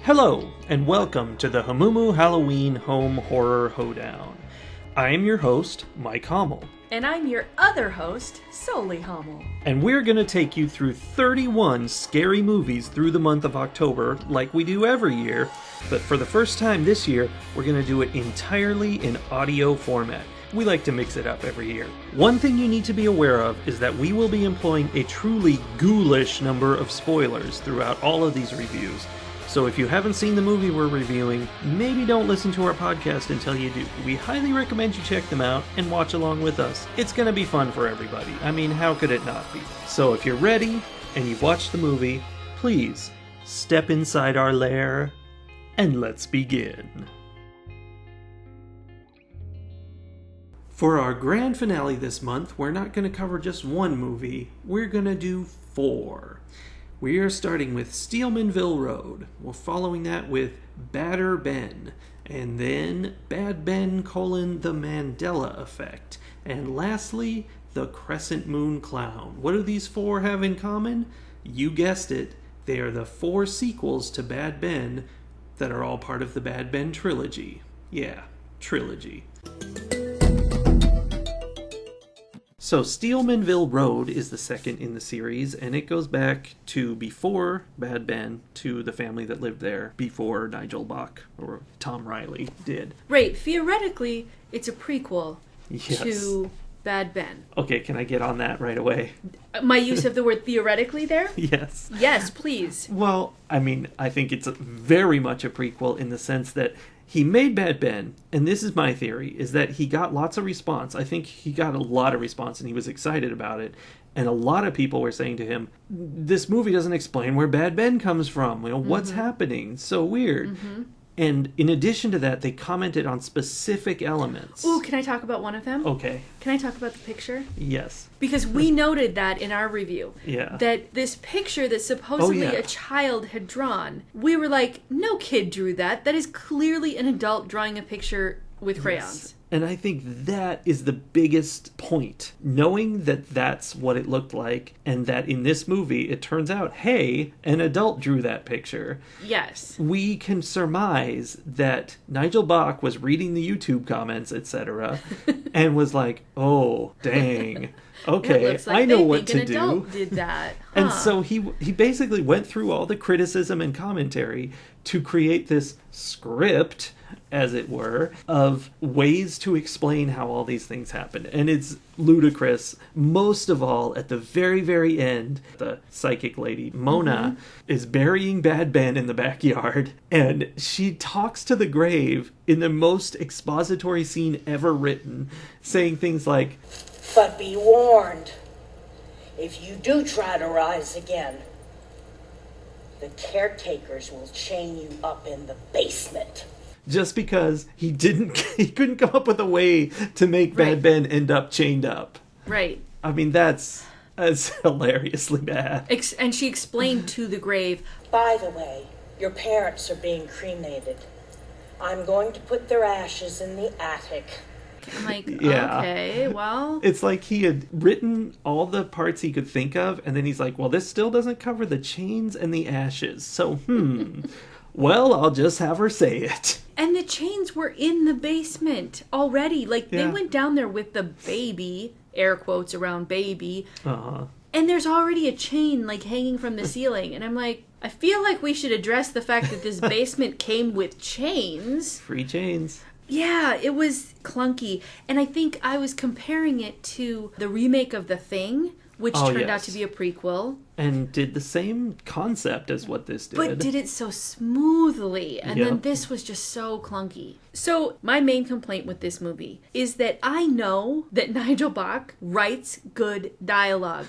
Hello, and welcome to the Hamumu Halloween Home Horror Hoedown. I am your host, Mike Hommel. And I'm your other host, Solely Hommel. And we're going to take you through 31 scary movies through the month of October, like we do every year. But for the first time this year, we're going to do it entirely in audio format. We like to mix it up every year. One thing you need to be aware of is that we will be employing a truly ghoulish number of spoilers throughout all of these reviews. So if you haven't seen the movie we're reviewing, maybe don't listen to our podcast until you do. We highly recommend you check them out and watch along with us. It's going to be fun for everybody. I mean, how could it not be? So if you're ready and you've watched the movie, please step inside our lair and let's begin. For our grand finale this month, we're not going to cover just one movie. We're going to do 4. We are starting with Steelmanville Road. We're following that with Badder Ben. And then Bad Ben: The Mandela Effect. And lastly, the Crescent Moon Clown. What do these 4 have in common? You guessed it. They are the 4 sequels to Bad Ben that are all part of the Bad Ben trilogy. Yeah, trilogy. So Steelmanville Road is the second in the series, and it goes back to before Bad Ben, to the family that lived there before Nigel Bach or Tom Riley did. Right, theoretically, it's a prequel Yes. to Bad Ben. Okay, can I get on that right away? My use of the word theoretically there? Yes. Yes, please. Well, I mean, I think it's very much a prequel in the sense that he made Bad Ben, and this is my theory, is that he got lots of response. I think he got a lot of response, and he was excited about it. And a lot of people were saying to him, this movie doesn't explain where Bad Ben comes from. You know, what's happening? So weird. Mm-hmm. And in addition to that, they commented on specific elements. Ooh, can I talk about one of them? Okay. Can I talk about the picture? Yes. Because we noted that in our review. Yeah. That this picture that supposedly a child had drawn, we were like, no kid drew that. That is clearly an adult drawing a picture with crayons. Yes. And I think that is the biggest point. Knowing that that's what it looked like, and that in this movie, it turns out, hey, an adult drew that picture. Yes. We can surmise that Nigel Bach was reading the YouTube comments, etc., and was like, oh, dang. Okay, it looks like I know they what think to an adult do. did that. Huh. And so he basically went through all the criticism and commentary to create this script, as it were, of ways to explain how all these things happened. And it's ludicrous. Most of all, at the very, very end, the psychic lady, Mona, is burying Bad Ben in the backyard, and she talks to the grave in the most expository scene ever written, saying things like, "But be warned, if you do try to rise again, the caretakers will chain you up in the basement." Just because he couldn't come up with a way to make Bad Ben end up chained up. Right. I mean, that's hilariously bad. And she explained to the grave, "By the way, your parents are being cremated. I'm going to put their ashes in the attic." I'm like, Yeah. okay, well. It's like he had written all the parts he could think of, and then he's like, well, this still doesn't cover the chains and the ashes. So, well, I'll just have her say it. And the chains were in the basement already. Like, they Yeah. went down there with the baby, air quotes around baby, Uh-huh. and there's already a chain, like, hanging from the ceiling. And I'm like, I feel like we should address the fact that this basement came with chains. Free chains. Yeah, it was clunky. And I think I was comparing it to the remake of The Thing, which turned out to be a prequel. And did the same concept as what this did. But did it so smoothly. And then this was just so clunky. So my main complaint with this movie is that I know that Nigel Bach writes good dialogue.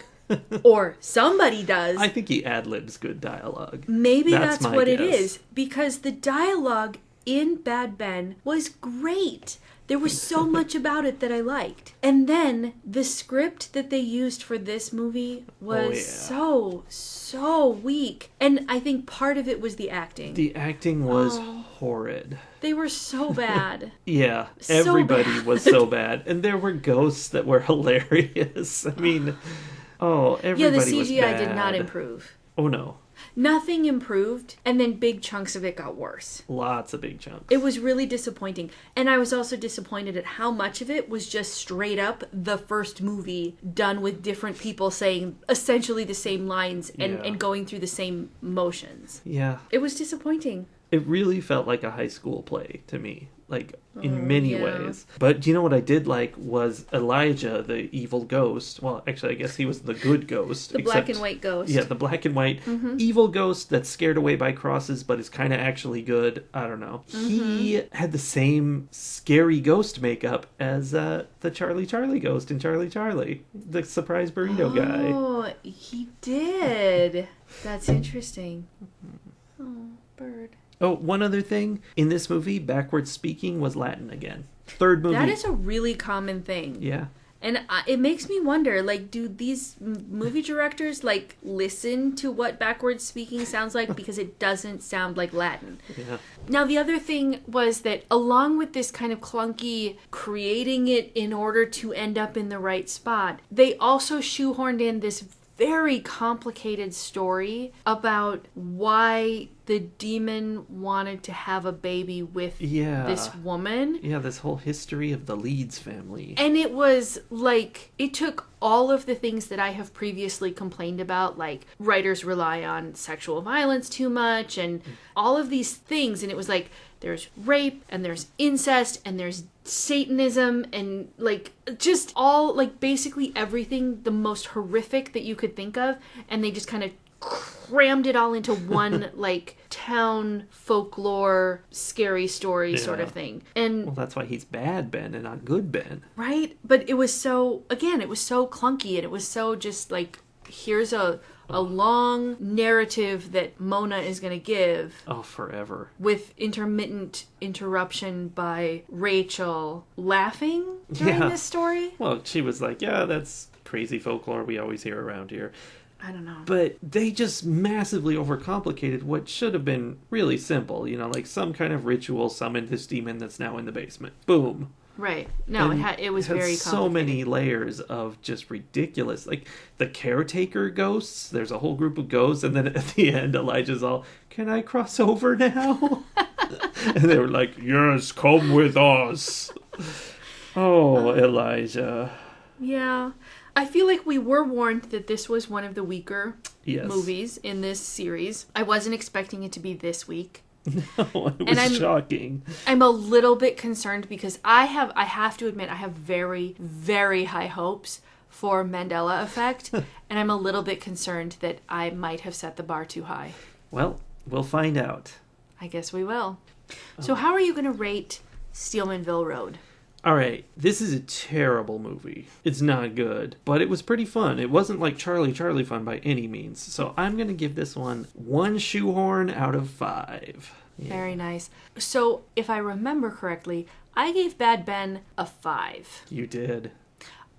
Or somebody does. I think he ad-libs good dialogue. Maybe that's my what guess. it is. Because the dialogue in Bad Ben was great. There was so much about it that I liked. And then the script that they used for this movie was so weak. And I think part of it was the acting. The acting was horrid. They were so bad. Yeah, So everybody bad. was so bad. And there were ghosts that were hilarious. I mean, everybody was bad. Yeah, the CGI did not improve. Oh, no. Nothing improved, and then big chunks of it got worse. Lots of big chunks. It was really disappointing. And I was also disappointed at how much of it was just straight up the first movie done with different people saying essentially the same lines and going through the same motions. Yeah. It was disappointing. It really felt like a high school play to me, like in many ways. But you know what I did like was Elijah, the evil ghost. Well, actually, I guess he was the good ghost. The black and white ghost. Yeah, the black and white evil ghost that's scared away by crosses, but is kind of actually good. I don't know. He had the same scary ghost makeup as the Charlie ghost in Charlie, the surprise burrito guy. Oh, he did. That's interesting. Oh, bird. Oh, one other thing. In this movie, backwards speaking was Latin again. Third movie. That is a really common thing. Yeah. And it makes me wonder, like, do these movie directors, like, listen to what backwards speaking sounds like? Because it doesn't sound like Latin. Yeah. Now, the other thing was that along with this kind of clunky creating it in order to end up in the right spot, they also shoehorned in this very complicated story about why the demon wanted to have a baby with this woman. Yeah, this whole history of the Leeds family. And it was like, it took all of the things that I have previously complained about, like writers rely on sexual violence too much and all of these things. And it was like, there's rape and there's incest and there's Satanism and like just all, like basically everything, the most horrific that you could think of. And they just kind of crammed it all into one like town folklore scary story sort of thing. And well, that's why he's bad Ben and not good Ben. Right? But it was so, again, it was so clunky and it was so just like, here's a long narrative that Mona is going to give. Oh, forever. With intermittent interruption by Rachel laughing during this story. Well, she was like, yeah, that's crazy folklore we always hear around here. I don't know. But they just massively overcomplicated what should have been really simple. You know, like some kind of ritual summoned this demon that's now in the basement. Boom. Right. No, it was very complicated. So many layers of just ridiculous. Like the caretaker ghosts, there's a whole group of ghosts, and then at the end Elijah's all, can I cross over now? And they were like, yes, come with us. Oh, Elijah. Yeah. I feel like we were warned that this was one of the weaker movies in this series. I wasn't expecting it to be this weak. No, it was shocking. I'm a little bit concerned because I have to admit, I have very, very high hopes for Mandela Effect, and I'm a little bit concerned that I might have set the bar too high. Well, we'll find out. I guess we will. So how are you going to rate Steelmanville Road? All right, this is a terrible movie. It's not good, but it was pretty fun. It wasn't like Charlie fun by any means. So I'm going to give this one shoehorn out of 5. Yeah. Very nice. So if I remember correctly, I gave Bad Ben a 5. You did.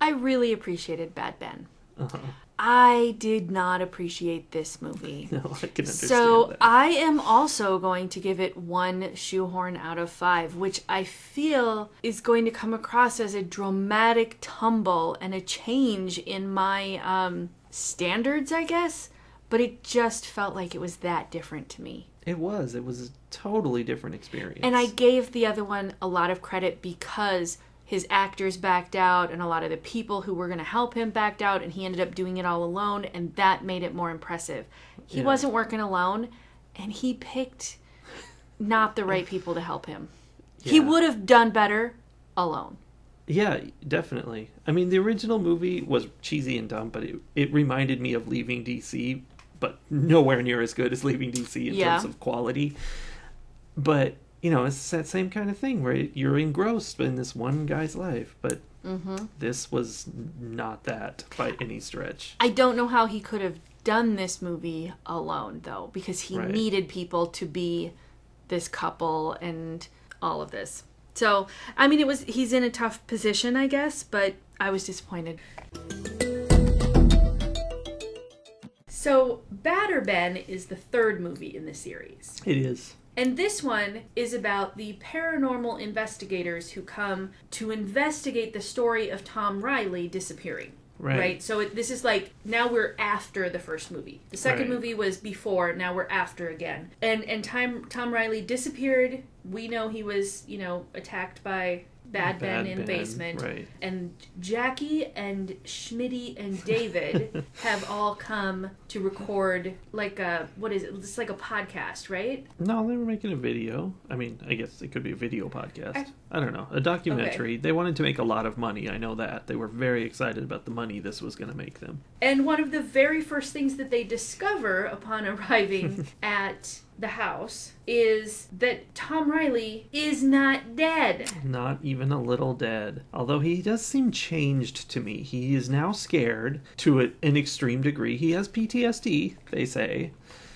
I really appreciated Bad Ben. Uh-huh. I did not appreciate this movie. No, I can understand so that. I am also going to give it 1 shoehorn out of 5, which I feel is going to come across as a dramatic tumble and a change in my standards, I guess. But it just felt like it was that different to me. It was. It was a totally different experience. And I gave the other one a lot of credit because his actors backed out and a lot of the people who were going to help him backed out, and he ended up doing it all alone, and that made it more impressive. He wasn't working alone, and he picked not the right people to help him. Yeah. He would have done better alone. Yeah, definitely. I mean, the original movie was cheesy and dumb, but it reminded me of Leaving DC, but nowhere near as good as Leaving DC in terms of quality. But you know, it's that same kind of thing where you're engrossed in this one guy's life, but this was not that by any stretch. I don't know how he could have done this movie alone, though, because he needed people to be this couple and all of this. So, I mean, he's in a tough position, I guess, but I was disappointed. So, Badder Ben is the 3rd movie in the series. It is. And this one is about the paranormal investigators who come to investigate the story of Tom Riley disappearing. Right. So this is like, now we're after the first movie. The second Right. movie was before, now we're after again. And Tom Riley disappeared. We know he was, attacked by Bad Ben in the basement. Right. And Jackie and Schmitty and David have all come to record like what is it? It's like a podcast, right? No, they were making a video. I mean, I guess it could be a video podcast. I don't know. A documentary. Okay. They wanted to make a lot of money. I know that. They were very excited about the money this was going to make them. And one of the very first things that they discover upon arriving at the house is that Tom Riley is not dead. Not even a little dead. Although he does seem changed to me. He is now scared to an extreme degree. He has PTSD, they say.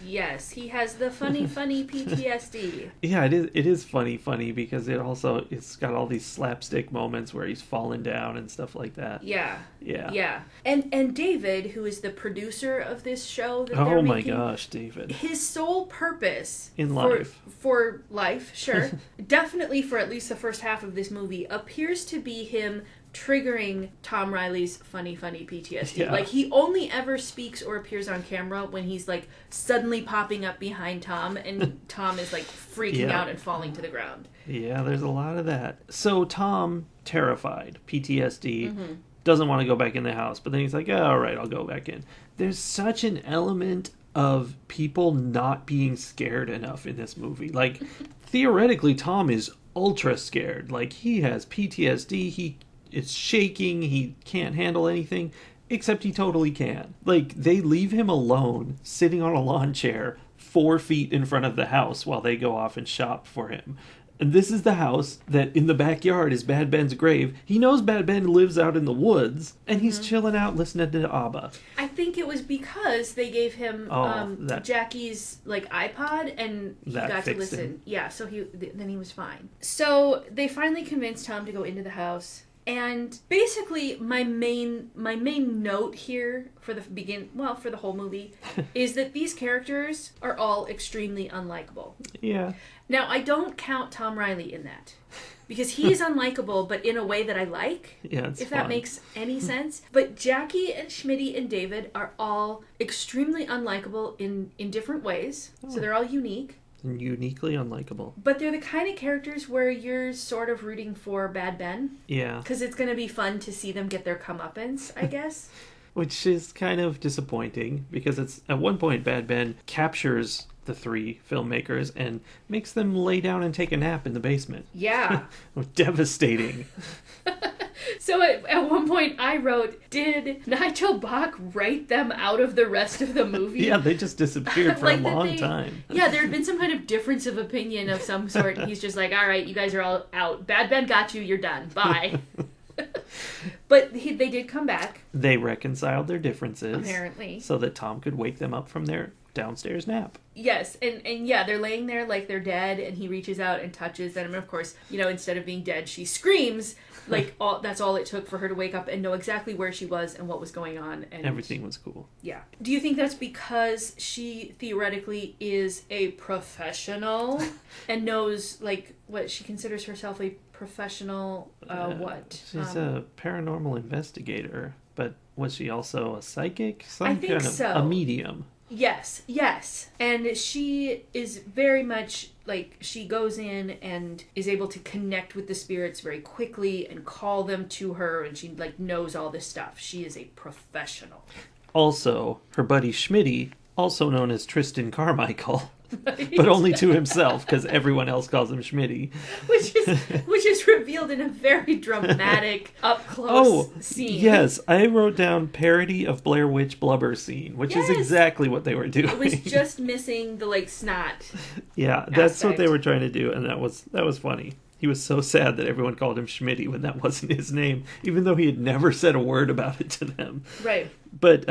Yes, he has the funny PTSD. Yeah, it is funny because it's got all these slapstick moments where he's falling down and stuff like that. Yeah. Yeah. And David, who is the producer of this show that they're making, my gosh, David. His sole purpose in life. For life, sure. Definitely for at least the first half of this movie appears to be him triggering Tom Riley's funny PTSD. Yeah. Like, he only ever speaks or appears on camera when he's like suddenly popping up behind Tom and Tom is like freaking out and falling to the ground. Yeah, there's a lot of that. So Tom, terrified, PTSD, doesn't want to go back in the house, but then he's like, all right, I'll go back in. There's such an element of people not being scared enough in this movie. Like, theoretically, Tom is ultra scared. Like, he has PTSD, it's shaking, he can't handle anything, except he totally can. Like, they leave him alone, sitting on a lawn chair 4 feet in front of the house while they go off and shop for him. And this is the house that in the backyard is Bad Ben's grave. He knows Bad Ben lives out in the woods, and he's chilling out listening to ABBA. I think it was because they gave him Jackie's like iPod, and he got to listen. Him. Yeah, so then he was fine. So they finally convinced Tom to go into the house. And basically, my main note here for the whole movie is that these characters are all extremely unlikable. Yeah. Now, I don't count Tom Riley in that, because he is unlikable, but in a way that I like. Yeah, it's if fun. That makes any sense. But Jackie and Schmitty and David are all extremely unlikable in different ways. Oh. So they're all unique. And uniquely unlikable. But they're the kind of characters where you're sort of rooting for Bad Ben. Yeah. Because it's going to be fun to see them get their comeuppance, I guess. Which is kind of disappointing, because it's at one point Bad Ben captures the 3 filmmakers and makes them lay down and take a nap in the basement. Yeah. Devastating. So at one point I wrote, did Nigel Bach write them out of the rest of the movie? Yeah, they just disappeared for like a long time. Yeah, there had been some kind of difference of opinion of some sort, and he's just like, all right, you guys are all out. Bad Ben got you, you're done. Bye. But they did come back. They reconciled their differences. Apparently. So that Tom could wake them up from their downstairs nap. Yes, and yeah, they're laying there like they're dead, and he reaches out and touches them, and of course, instead of being dead, she screams. Like, that's all it took for her to wake up and know exactly where she was and what was going on. And everything was cool. Yeah. Do you think that's because she theoretically is a professional and knows, like, what she considers herself a professional, what? She's a paranormal investigator, but was she also a psychic? I think so. A medium. Yes. And she is very much like, she goes in and is able to connect with the spirits very quickly and call them to her, and she like knows all this stuff. She is a professional. Also, her buddy Schmitty, also known as Tristan Carmichael, Right. But only to himself, because everyone else calls him Schmitty. Which is revealed in a very dramatic, up-close scene. Yes, I wrote down parody of Blair Witch blubber scene, which is exactly what they were doing. It was just missing the, like, snot. Yeah, that's what they were trying to do, and that was funny. He was so sad that everyone called him Schmitty when that wasn't his name, even though he had never said a word about it to them. Right. But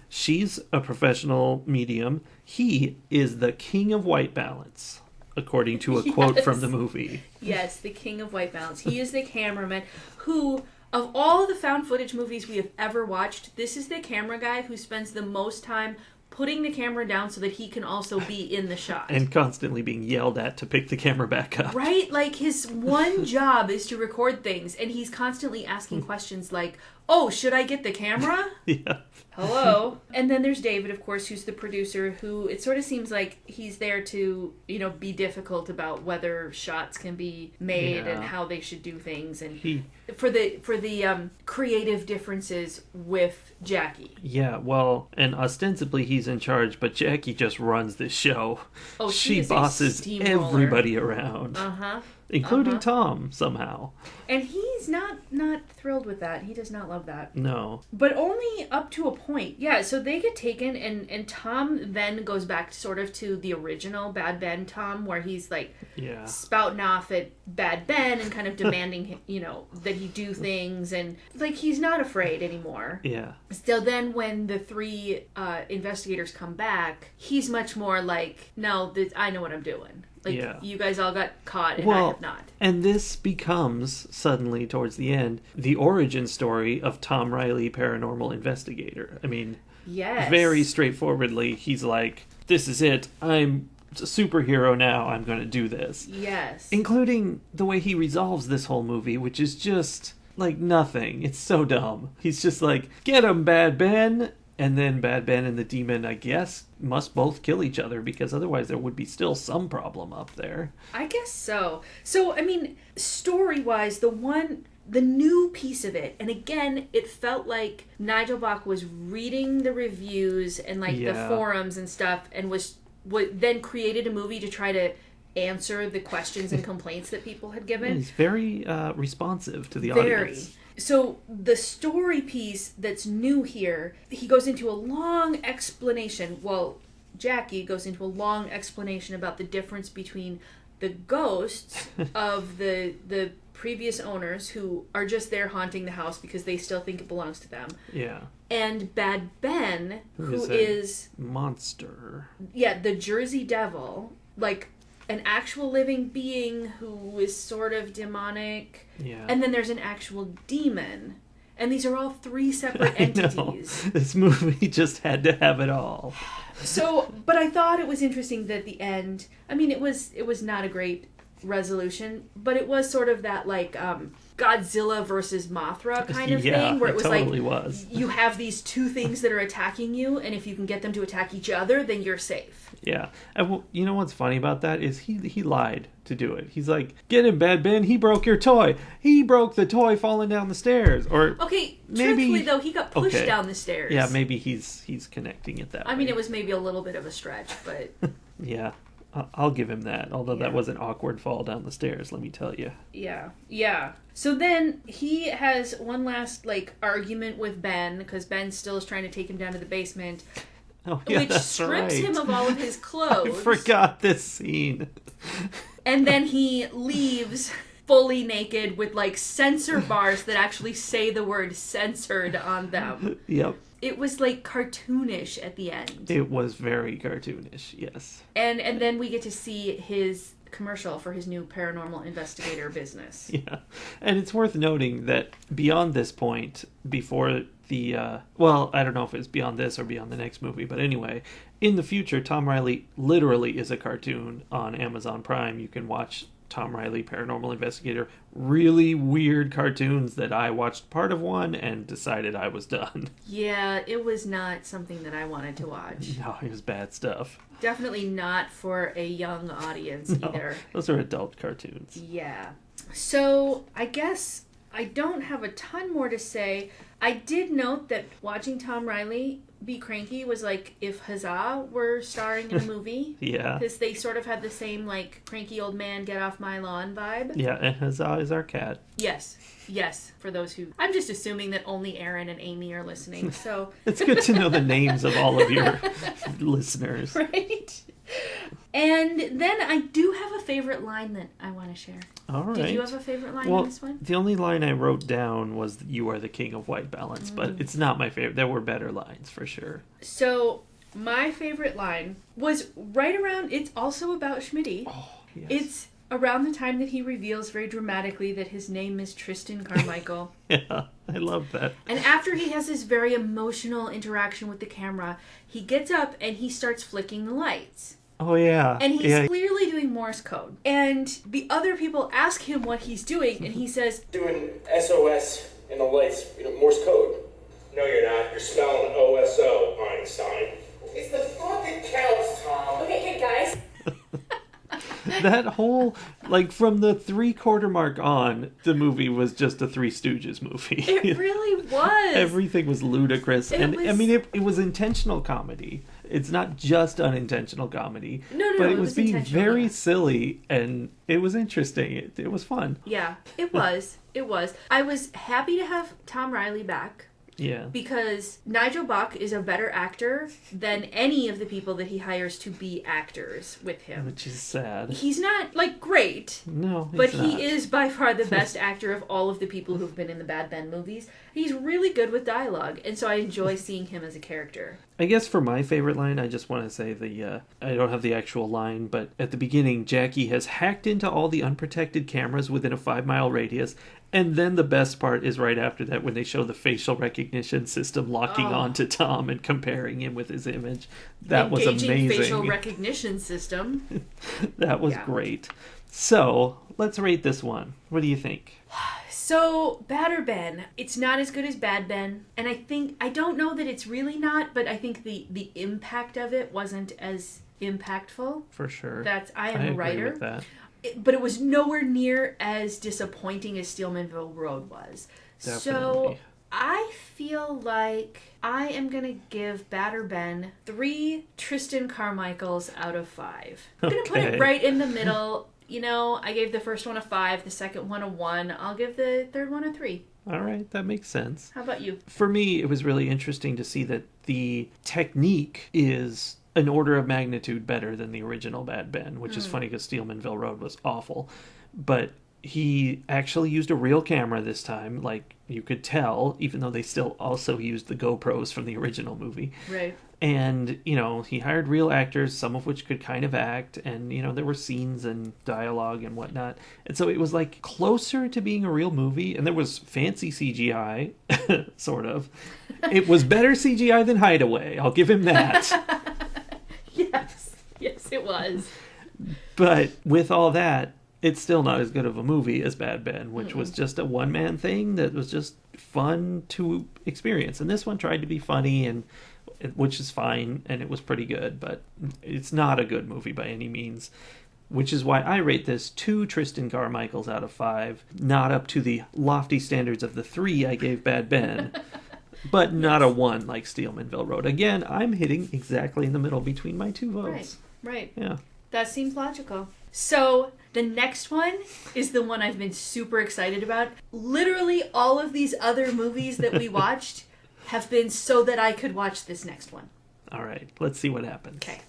she's a professional medium. He is the king of white balance, according to a quote from the movie. Yes, the king of white balance. He is the cameraman who, of all the found footage movies we have ever watched, this is the camera guy who spends the most time putting the camera down so that he can also be in the shot. And constantly being yelled at to pick the camera back up. Right? Like, his one job is to record things, and he's constantly asking questions like, oh, should I get the camera? Yeah. Hello. And then there's David, of course, who's the producer, who it sort of seems like he's there to, be difficult about whether shots can be made and how they should do things, and for the creative differences with Jackie. Yeah, well, and ostensibly he's in charge, but Jackie just runs this show. Oh, she bosses everybody around. Uh-huh. Including Tom, somehow. And he's not thrilled with that. He does not love that. No. But only up to a point. Yeah, so they get taken, and Tom then goes back sort of to the original Bad Ben Tom, where he's, like, spouting off at Bad Ben and kind of demanding, that he do things, and, like, he's not afraid anymore. Yeah. So then when the three investigators come back, he's much more like, no, I know what I'm doing. Like, you guys all got caught and I have not. And this becomes, suddenly, towards the end, the origin story of Tom Riley, paranormal investigator. I mean, very straightforwardly, he's like, this is it. I'm a superhero now. I'm going to do this. Yes. Including the way he resolves this whole movie, which is just, like, nothing. It's so dumb. He's just like, get him, Bad Ben. And then Bad Ben and the demon, I guess, must both kill each other, because otherwise there would be still some problem up there. I guess so. So, I mean, story-wise, the new piece of it, and again, it felt like Nigel Bach was reading the reviews and, like, the forums and stuff, and was then created a movie to try to answer the questions and complaints that people had given. He's very responsive to the audience. So the story piece that's new here, he goes into a long explanation. Well, Jackie goes into a long explanation about the difference between the ghosts of the previous owners, who are just there haunting the house because they still think it belongs to them. Yeah. And Bad Ben, who is monster. Yeah, the Jersey Devil, like an actual living being who is sort of demonic. Yeah. And then there's an actual demon. And these are all three separate entities. Know. This movie just had to have it all. So, but I thought it was interesting that at the end, I mean, it was not a great resolution, but it was sort of that, like, Godzilla versus Mothra kind of thing, where it was totally like, you have these two things that are attacking you, and if you can get them to attack each other, then you're safe. Yeah. And well, you know what's funny about that is he lied to do it. He's like, get him, Bad Ben, he broke your toy. He broke the toy falling down the stairs. Or okay, maybe, truthfully though, he got pushed down the stairs. Yeah, maybe he's connecting it that way. I mean, it was maybe a little bit of a stretch, but... Yeah. I'll give him that, although that was an awkward fall down the stairs, let me tell you. Yeah. So then he has one last, like, argument with Ben, because Ben still is trying to take him down to the basement, which strips him of all of his clothes. I forgot this scene. And then he leaves fully naked with, like, censor bars that actually say the word censored on them. Yep. It was, like, cartoonish at the end. It was very cartoonish, yes. And then we get to see his commercial for his new paranormal investigator business. Yeah. And it's worth noting that beyond this point, before the... well, I don't know if it's beyond this or beyond the next movie, but anyway, in the future, Tom Riley literally is a cartoon on Amazon Prime. You can watch Tom Riley, Paranormal Investigator, really weird cartoons that I watched part of one and decided I was done. Yeah, it was not something that I wanted to watch. No, it was bad stuff. Definitely not for a young audience either. Those are adult cartoons. Yeah. So, I guess I don't have a ton more to say. I did note that watching Tom Riley be cranky was like if Huzzah were starring in a movie. Yeah. Because they sort of had the same, like, cranky old man, get off my lawn vibe. Yeah, and Huzzah is our cat. Yes, for those who... I'm just assuming that only Aaron and Amy are listening, so... It's good to know the names of all of your listeners. Right? And then I do have a favorite line that I want to share. All right. Did you have a favorite line in this one? The only line I wrote down was, you are the king of white balance, but it's not my favorite. There were better lines, for sure. So, my favorite line was right around... It's also about Schmitty. Oh, yes. It's around the time that he reveals very dramatically that his name is Tristan Carmichael. Yeah, I love that. And after he has this very emotional interaction with the camera, he gets up and he starts flicking the lights. Oh, yeah. And he's clearly doing Morse code. And the other people ask him what he's doing, and he says, doing SOS And the light's, Morse code. No, you're not. You're spelling OSO, Einstein. It's the thought that counts, Tom. Okay, guys. That whole, like, from the 3/4 mark on, the movie was just a Three Stooges movie. It really was. Everything was ludicrous. It was intentional comedy. It's not just unintentional comedy. No, but it was was being intentional, very yeah. silly, and it was interesting. It was fun. Yeah, it was. It was. I was happy to have Tom Riley back. Yeah. Because Nigel Bach is a better actor than any of the people that he hires to be actors with him. Which is sad. He's not, like, great. No, But not. he is by far the best actor of all of the people who've been in the Bad Ben movies. He's really good with dialogue, and so I enjoy seeing him as a character. I guess for my favorite line, I just want to say I don't have the actual line, but at the beginning, Jackie has hacked into all the unprotected cameras within a 5-mile radius, and then the best part is right after that when they show the facial recognition system locking onto Tom and comparing him with his image. That was amazing. Engaging facial recognition system. That was great. So, let's rate this one. What do you think? So, Badder Ben, it's not as good as Bad Ben, and I don't know that it's really not, but I think the impact of it wasn't as impactful. For sure. I am a writer. Agree with that. But it was nowhere near as disappointing as Steelmanville Road was. Definitely. So, I feel like I am going to give Badder Ben 3 Tristan Carmichaels out of 5. I'm going to put it right in the middle. I gave the first one a 5, the second one a 1. I'll give the third one a 3. All right, that makes sense. How about you? For me, it was really interesting to see that the technique is an order of magnitude better than the original Bad Ben, which is funny because Steelmanville Road was awful. But he actually used a real camera this time, like you could tell, even though they still also used the GoPros from the original movie. Right. And, he hired real actors, some of which could kind of act, and, there were scenes and dialogue and whatnot. And so it was, like, closer to being a real movie, and there was fancy CGI, sort of. It was better CGI than Hideaway, I'll give him that. Yes, it was. But with all that, it's still not as good of a movie as Bad Ben, which was just a one-man thing that was just fun to experience. And this one tried to be funny, and which is fine, and it was pretty good, but it's not a good movie by any means, which is why I rate this 2 Tristan Carmichaels out of 5, not up to the lofty standards of the 3 I gave Bad Ben, but not a 1 like Steelmanville Road. Again, I'm hitting exactly in the middle between my 2 votes. Right. Yeah. That seems logical. So, the next one is the one I've been super excited about. Literally all of these other movies that we watched have been so that I could watch this next one. All right, let's see what happens. Okay.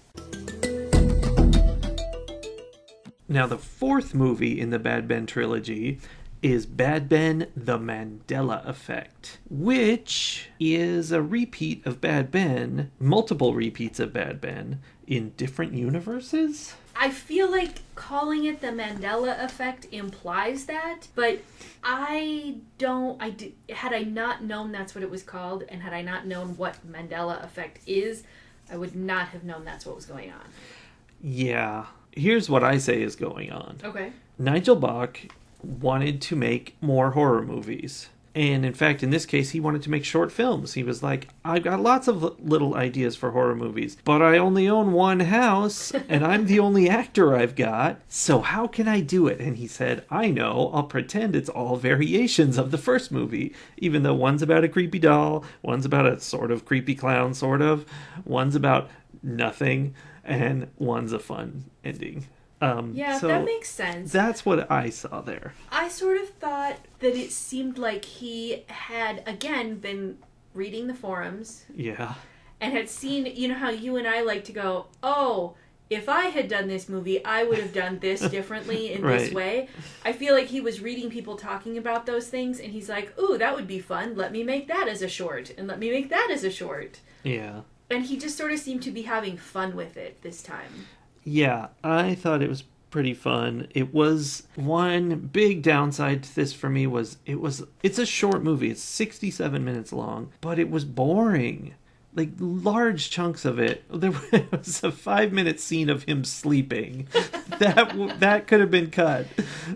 Now, the 4th movie in the Bad Ben trilogy is Bad Ben, The Mandela Effect, which is a repeat of Bad Ben, multiple repeats of Bad Ben, in different universes? I feel like calling it the Mandela Effect implies that, but had I not known that's what it was called, and had I not known what Mandela Effect is, I would not have known that's what was going on. Yeah. Here's what I say is going on. Okay. Nigel Bach wanted to make more horror movies. And in fact, in this case, he wanted to make short films. He was like, I've got lots of little ideas for horror movies, but I only own one house, and I'm the only actor I've got, so how can I do it? And he said, I know, I'll pretend it's all variations of the first movie, even though one's about a creepy doll, one's about a sort of creepy clown, one's about nothing, and one's a fun ending. So that makes sense. That's what I saw there. I sort of thought that it seemed like he had, again, been reading the forums. Yeah. And had seen, how you and I like to go, oh, if I had done this movie, I would have done this differently in this way. I feel like he was reading people talking about those things, and he's like, ooh, that would be fun. Let me make that as a short, and let me make that as a short. Yeah. And he just sort of seemed to be having fun with it this time. Yeah, I thought it was pretty fun. It was one big downside to this for me was it's a short movie. It's 67 minutes long, but it was boring. Like large chunks of it. There was a 5-minute scene of him sleeping. That could have been cut.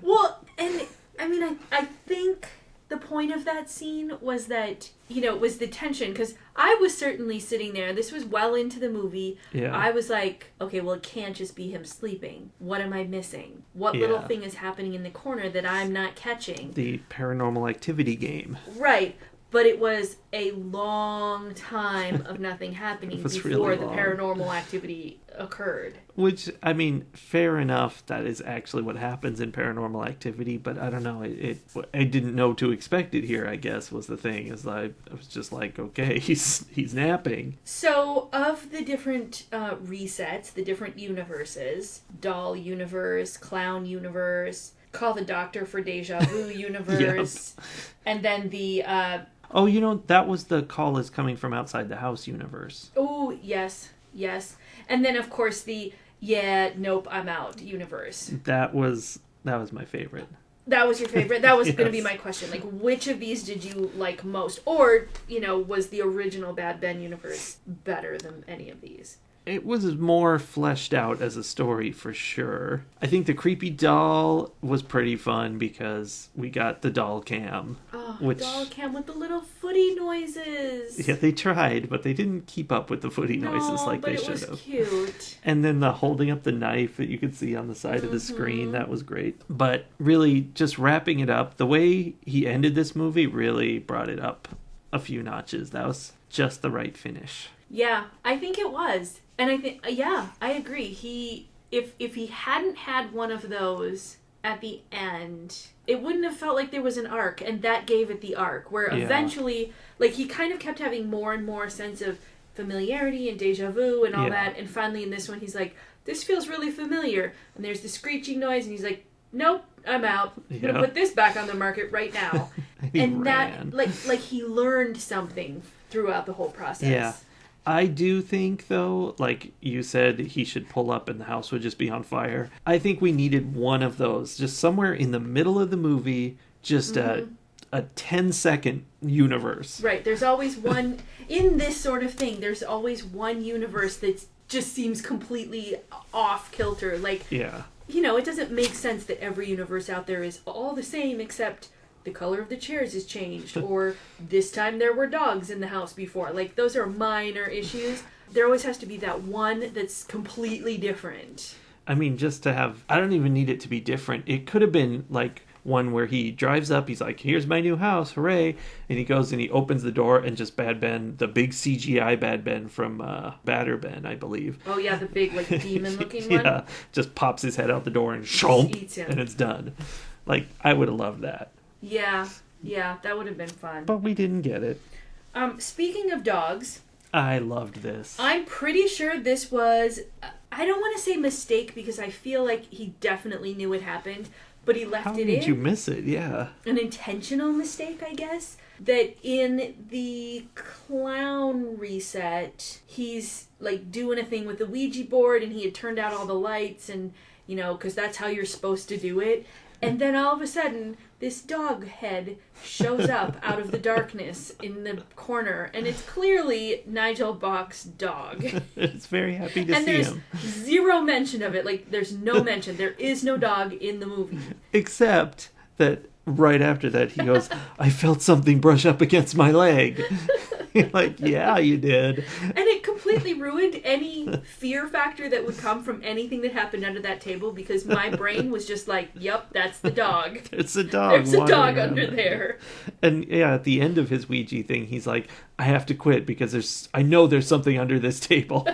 Well, and I mean, I think the point of that scene was that, it was the tension, because I was certainly sitting there. This was well into the movie. Yeah. I was like, okay, well, it can't just be him sleeping. What am I missing? What little thing is happening in the corner that I'm not catching? The Paranormal Activity game. Right. But it was a long time of nothing happening before really the long. Paranormal Activity occurred. Which, I mean, fair enough, that is actually what happens in Paranormal Activity, but I don't know, I didn't know to expect it here, I guess, was the thing. I was just like, okay, he's napping. So, of the different resets, the different universes, doll universe, clown universe, call the doctor for deja vu universe, and then the... that was the call is coming from outside the house universe. Oh, yes. And then, of course, the, nope, I'm out universe. That was my favorite. That was your favorite? That was Yes. going to be my question. Like, which of these did you like most? Or, was the original Bad Ben universe better than any of these? It was more fleshed out as a story for sure. I think the creepy doll was pretty fun because we got the doll cam. Oh, which, doll cam with the little footy noises. Yeah, they tried, but they didn't keep up with the footy noises like they should have. But it was cute. And then the holding up the knife that you could see on the side of the screen, that was great. But really, just wrapping it up, the way he ended this movie really brought it up a few notches. That was just the right finish. Yeah, I think it was. And I think, I agree. If he hadn't had one of those at the end, it wouldn't have felt like there was an arc, and that gave it the arc, where eventually, like, he kind of kept having more and more sense of familiarity and deja vu and all that, and finally in this one he's like, this feels really familiar, and there's the screeching noise, and he's like, nope, I'm out. I'm gonna put this back on the market right now. And ran. that, like he learned something throughout the whole process. Yeah. I do think, though, like you said, he should pull up and the house would just be on fire. I think we needed one of those, just somewhere in the middle of the movie, just a 10-second universe. Right, there's always one, in this sort of thing, there's always one universe that just seems completely off kilter. Like, it doesn't make sense that every universe out there is all the same except... the color of the chairs is changed, or this time there were dogs in the house before. Like, those are minor issues. There always has to be that one that's completely different. I mean, just to have... I don't even need it to be different. It could have been, like, one where he drives up, he's like, here's my new house, hooray! And he goes and he opens the door, and just Bad Ben, the big CGI Bad Ben from Batter Ben, I believe. Oh, yeah, the big, like, demon-looking one? Yeah, just pops his head out the door and shomp, eats him. and it's done. Like, I would have loved that. Yeah, that would have been fun. But we didn't get it. Speaking of dogs... I loved this. I'm pretty sure this was... I don't want to say mistake, because I feel like he definitely knew it happened, but he left How it in. did you miss it? Yeah. An intentional mistake, I guess. That in the clown reset, he's, like, doing a thing with the Ouija board, and he had turned out all the lights, and, because that's how you're supposed to do it. And then all of a sudden, this dog head shows up out of the darkness in the corner, and it's clearly Nigel Bach's dog. It's very happy to and see there's him. zero mention of it. Like, there's no mention. There is no dog in the movie. Except that right after that, he goes, I felt something brush up against my leg. You're like, yeah, you did. And it completely ruined any fear factor that would come from anything that happened under that table, because my brain was just like, yep, that's the dog. It's a dog. There's a dog wandering under around there. And yeah, at the end of his Ouija thing, he's like, I have to quit because I know there's something under this table.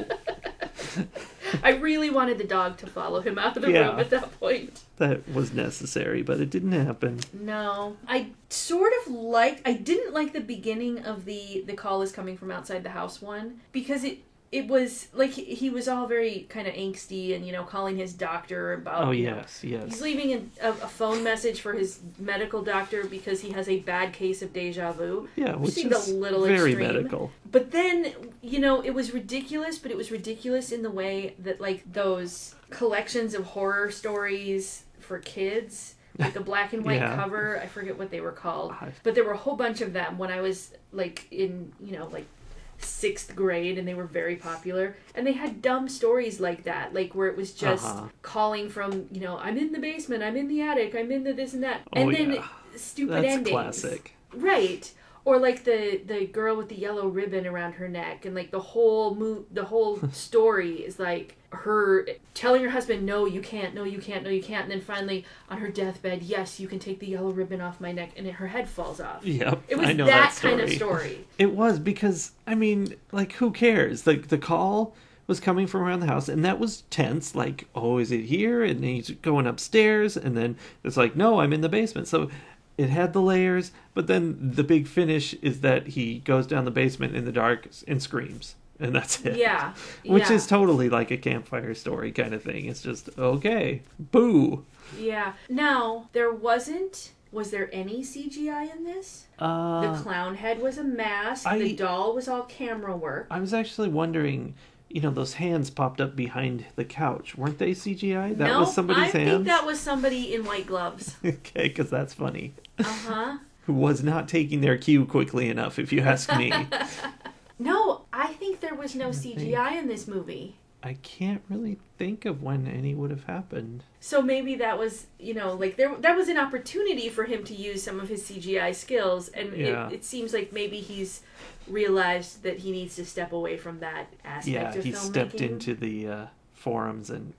I really wanted the dog to follow him out of the room at that point. That was necessary, but it didn't happen. No. I didn't like the beginning of the call is coming from outside the house one, because it was like he was all very kind of angsty and, calling his doctor about... Oh, yes. He's leaving a phone message for his medical doctor because he has a bad case of deja vu. Yeah, which seemed is a little very extreme. medical. But then, it was ridiculous, but it was ridiculous in the way that, like, those collections of horror stories for kids, like the black and white cover, I forget what they were called, but there were a whole bunch of them when I was, like, in, like, 6th grade and they were very popular. And they had dumb stories like that, like where it was just calling from, I'm in the basement, I'm in the attic, I'm in the this and that. And then stupid That's endings. Classic. Right. Or like the girl with the yellow ribbon around her neck, and like the whole story is like her telling her husband, no, you can't, no, you can't, no, you can't, and then finally on her deathbed, yes, you can take the yellow ribbon off my neck, and her head falls off. Yep, it was I know that story. kind of story. It was, because who cares? The call was coming from around the house, and that was tense. Like, oh, is it here? And he's going upstairs, and then it's like, no, I'm in the basement. So it had the layers, but then the big finish is that he goes down the basement in the dark and screams, and that's it. Yeah. Which is totally like a campfire story kind of thing. It's just, okay, boo. Yeah. Now, was there any CGI in this? The clown head was a mask. The doll was all camera work. I was actually wondering, those hands popped up behind the couch. Weren't they CGI? That was somebody's hands? I think that was somebody in white gloves. Okay, because that's funny. Uh-huh. Who was not taking their cue quickly enough, if you ask me. No, I think there was no CGI in this movie. I can't really think of when any would have happened. So maybe that was, that was an opportunity for him to use some of his CGI skills, and it seems like maybe he's realized that he needs to step away from that aspect of filmmaking. Yeah, he stepped into the forums and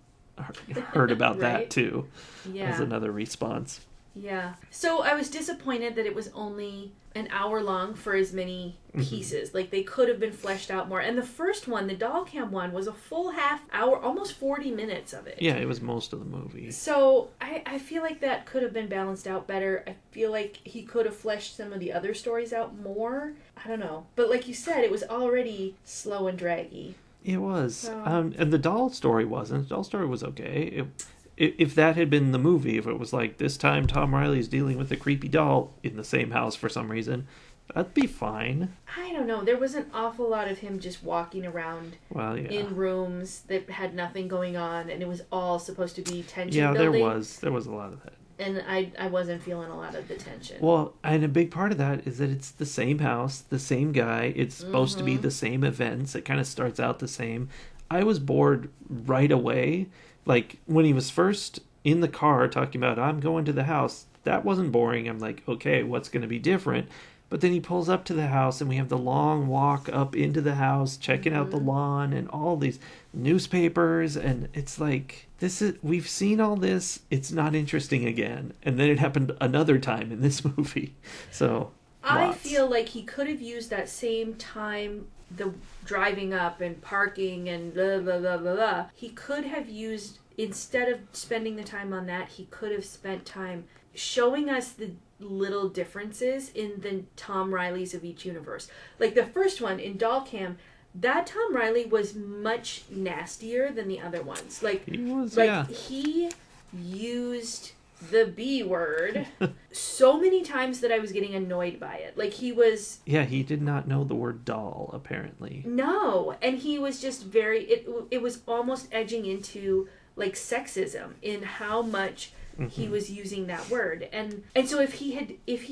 heard about that too. Yeah. As another response. Yeah. So I was disappointed that it was only an hour long for as many pieces. Mm-hmm. Like, they could have been fleshed out more. And the first one, the doll cam one, was a full half hour, almost 40 minutes of it. Yeah, it was most of the movie. So I feel like that could have been balanced out better. I feel like he could have fleshed some of the other stories out more. I don't know. But like you said, it was already slow and draggy. It was. So. And the doll story wasn't. The doll story was okay. If that had been the movie, if it was like, this time Tom Riley's dealing with a creepy doll in the same house for some reason, that'd be fine. I don't know. There was an awful lot of him just walking around in rooms that had nothing going on, and it was all supposed to be tension building. Yeah, there was a lot of that. And I wasn't feeling a lot of the tension. Well, and a big part of that is that it's the same house, the same guy. It's supposed to be the same events. It kind of starts out the same. I was bored right away. Like, when he was first in the car talking about, I'm going to the house, that wasn't boring. I'm like, okay, what's going to be different? But then he pulls up to the house, and we have the long walk up into the house, checking out the lawn, and all these newspapers, and it's like, we've seen all this, it's not interesting again. And then it happened another time in this movie. So, I feel like he could have used that same time, the driving up and parking and blah, blah, blah, blah, blah. He could have used, instead of spending the time on that, he could have spent time showing us the little differences in the Tom Rileys of each universe. Like the first one in Dollcam, that Tom Riley was much nastier than the other ones. Like he used the B word so many times that I was getting annoyed by it. Like, he was... Yeah, he did not know the word doll, apparently. No, and he was just very... It was almost edging into, like, sexism in how much he was using that word. And so if he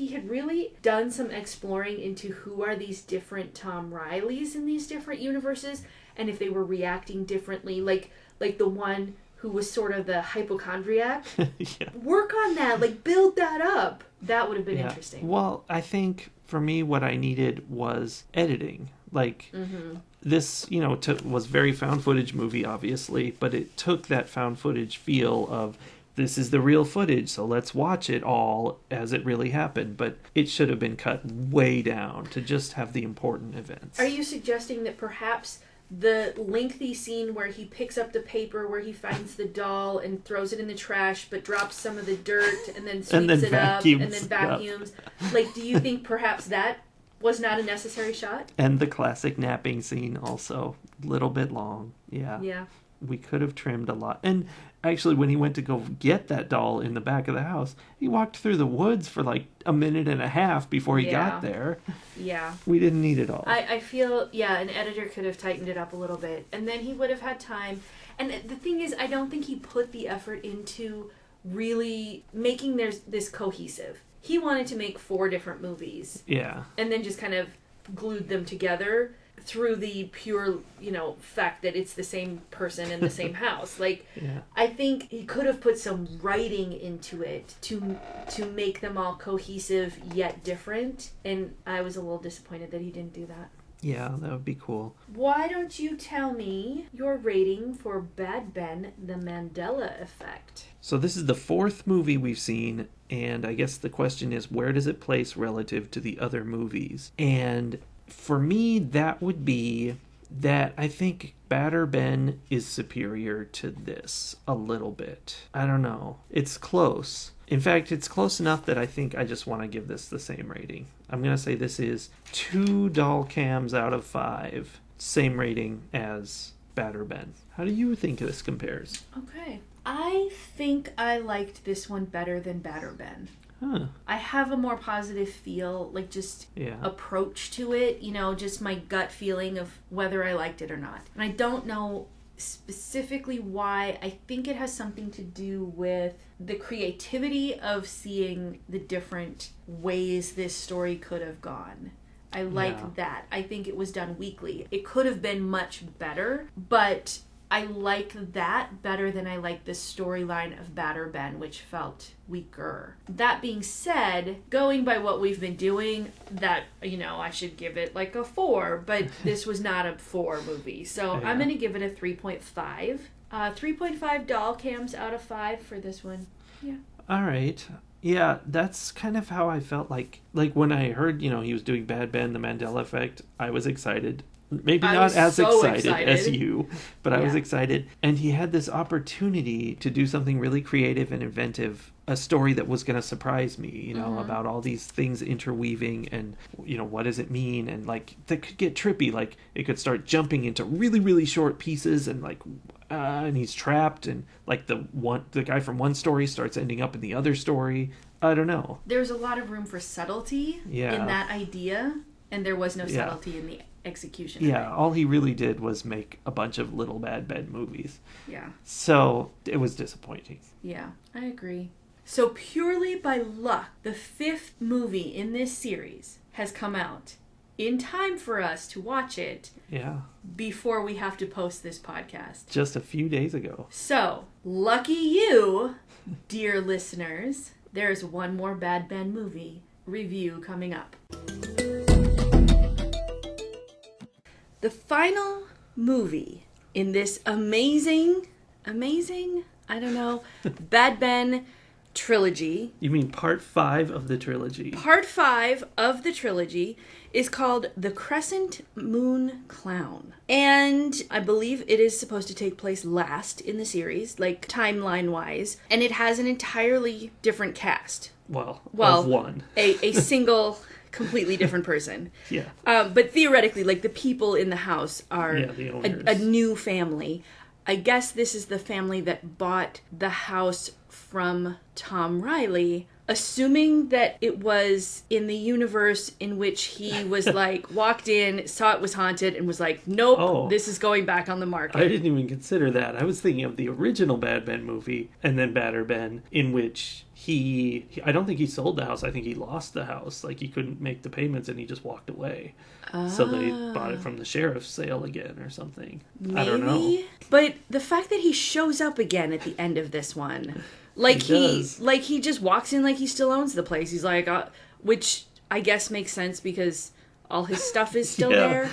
had really done some exploring into who are these different Tom Rileys in these different universes, and if they were reacting differently, like the one who was sort of the hypochondriac. Work on that, like, build that up. That would have been interesting. Well, I think for me what I needed was editing. Like, this, was very found footage movie, obviously, but it took that found footage feel of, this is the real footage, so let's watch it all as it really happened. But it should have been cut way down to just have the important events. Are you suggesting that perhaps the lengthy scene where he picks up the paper where he finds the doll and throws it in the trash but drops some of the dirt and then sweeps it up and then vacuums, like, do you think perhaps that was not a necessary shot? And the classic napping scene also, a little bit long. Yeah. We could have trimmed a lot. And actually, when he went to go get that doll in the back of the house, he walked through the woods for like a minute and a half before he got there. Yeah. We didn't need it all. I feel, an editor could have tightened it up a little bit. And then he would have had time. And the thing is, I don't think he put the effort into really making this cohesive. He wanted to make 4 different movies. Yeah. And then just kind of glued them together. through the pure, fact that it's the same person in the same house. Like, Yeah. I think he could have put some writing into it to make them all cohesive yet different. And I was a little disappointed that he didn't do that. Yeah, that would be cool. Why don't you tell me your rating for Bad Ben, The Mandela Effect? So this is the 4th movie we've seen, and I guess the question is, where does it place relative to the other movies? And for me, that would be that I think Badder Ben is superior to this a little bit. I don't know. It's close. In fact, it's close enough that I think I just want to give this the same rating. I'm going to say this is 2 doll cams out of 5. Same rating as Badder Ben. How do you think this compares? Okay. I think I liked this one better than Badder Ben. Huh. I have a more positive feel, approach to it, just my gut feeling of whether I liked it or not. And I don't know specifically why. I think it has something to do with the creativity of seeing the different ways this story could have gone. I like that. I think it was done weakly. It could have been much better, but I like that better than I like the storyline of Badder Ben, which felt weaker. That being said, going by what we've been doing, that, I should give it like a 4, but this was not a 4 movie. So I'm going to give it a 3.5. 3.5 doll cams out of 5 for this one. Yeah. All right. Yeah, that's kind of how I felt like when I heard, he was doing Bad Ben, The Mandela Effect, I was excited. Maybe not as excited as you, but I was excited. And he had this opportunity to do something really creative and inventive, a story that was going to surprise me, about all these things interweaving and, what does it mean? And that could get trippy. Like it could start jumping into really, really short pieces and and he's trapped and the guy from one story starts ending up in the other story. I don't know. There's a lot of room for subtlety in that idea, and there was no subtlety in the execution. Yeah, all he really did was make a bunch of little Bad Ben movies. Yeah. So it was disappointing. Yeah, I agree. So purely by luck, the 5th movie in this series has come out in time for us to watch it. Yeah. Before we have to post this podcast. Just a few days ago. So, lucky you, dear listeners, there's one more Bad Ben movie review coming up. The final movie in this amazing, I don't know, Bad Ben trilogy. You mean part 5 of the trilogy? Part 5 of the trilogy is called The Crescent Moon Clown. And I believe it is supposed to take place last in the series, timeline-wise. And it has an entirely different cast. Well, of one. a single... completely different person. Yeah. But theoretically, the people in the house are the owners. A new family. I guess this is the family that bought the house from Tom Riley, assuming that it was in the universe in which he was walked in, saw it was haunted, and was nope, this is going back on the market. I didn't even consider that. I was thinking of the original Bad Ben movie, and then Badder Ben, in which I don't think he sold the house. I think he lost the house. He couldn't make the payments and he just walked away. So they bought it from the sheriff's sale again or something. Maybe? I don't know. But the fact that he shows up again at the end of this one, he just walks in he still owns the place. He's which I guess makes sense because all his stuff is still there.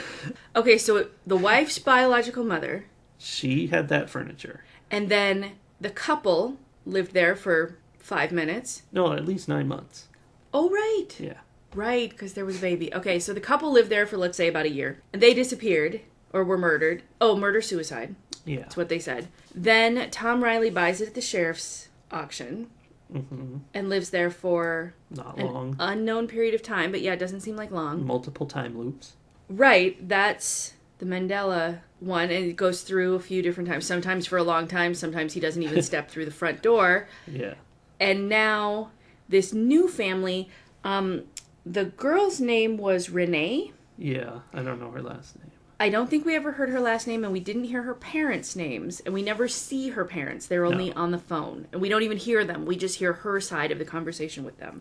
Okay, so the wife's biological mother. She had that furniture. And then the couple lived there for 5 minutes. No, at least 9 months. Oh, right. Yeah. Right, because there was a baby. Okay, so the couple lived there for, let's say, about a year. And they disappeared, or were murdered. Oh, murder-suicide. Yeah. That's what they said. Then Tom Riley buys it at the sheriff's auction. Mm-hmm. And lives there for... Not long. Unknown period of time, but yeah, it doesn't seem like long. Multiple time loops. Right, that's the Mandela one, and it goes through a few different times. Sometimes for a long time, sometimes he doesn't even step through the front door. Yeah. And now, this new family, the girl's name was Renee. Yeah, I don't know her last name. I don't think we ever heard her last name, and we didn't hear her parents' names, and we never see her parents. They're only on the phone, and we don't even hear them. We just hear her side of the conversation with them.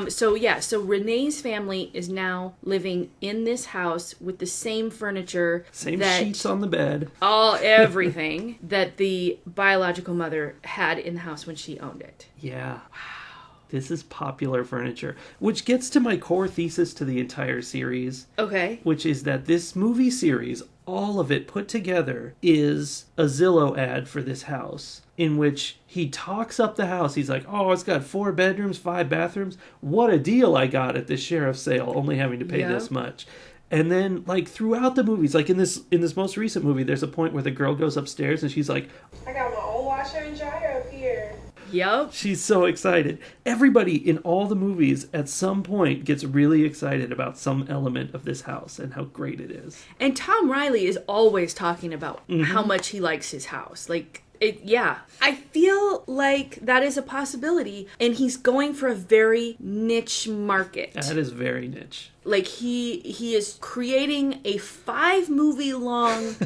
So Renee's family is now living in this house with the same furniture, same sheets on the bed, everything that the biological mother had in the house when she owned it. Yeah. Wow. This is popular furniture, which gets to my core thesis to the entire series. Okay. Which is that this movie series, all of it put together, is a Zillow ad for this house, in which he talks up the house. He's like, oh, it's got 4 bedrooms, 5 bathrooms. What a deal I got at this sheriff's sale, only having to pay this much. And then, like, throughout the movies, like in this most recent movie, there's a point where the girl goes upstairs and she's like, I got my own washer and dryer up here. Yep. She's so excited. Everybody in all the movies at some point gets really excited about some element of this house and how great it is. And Tom Riley is always talking about how much he likes his house. Like, I feel like that is a possibility, and he's going for a very niche market. That is very niche. Like, he is creating a 5-movie-long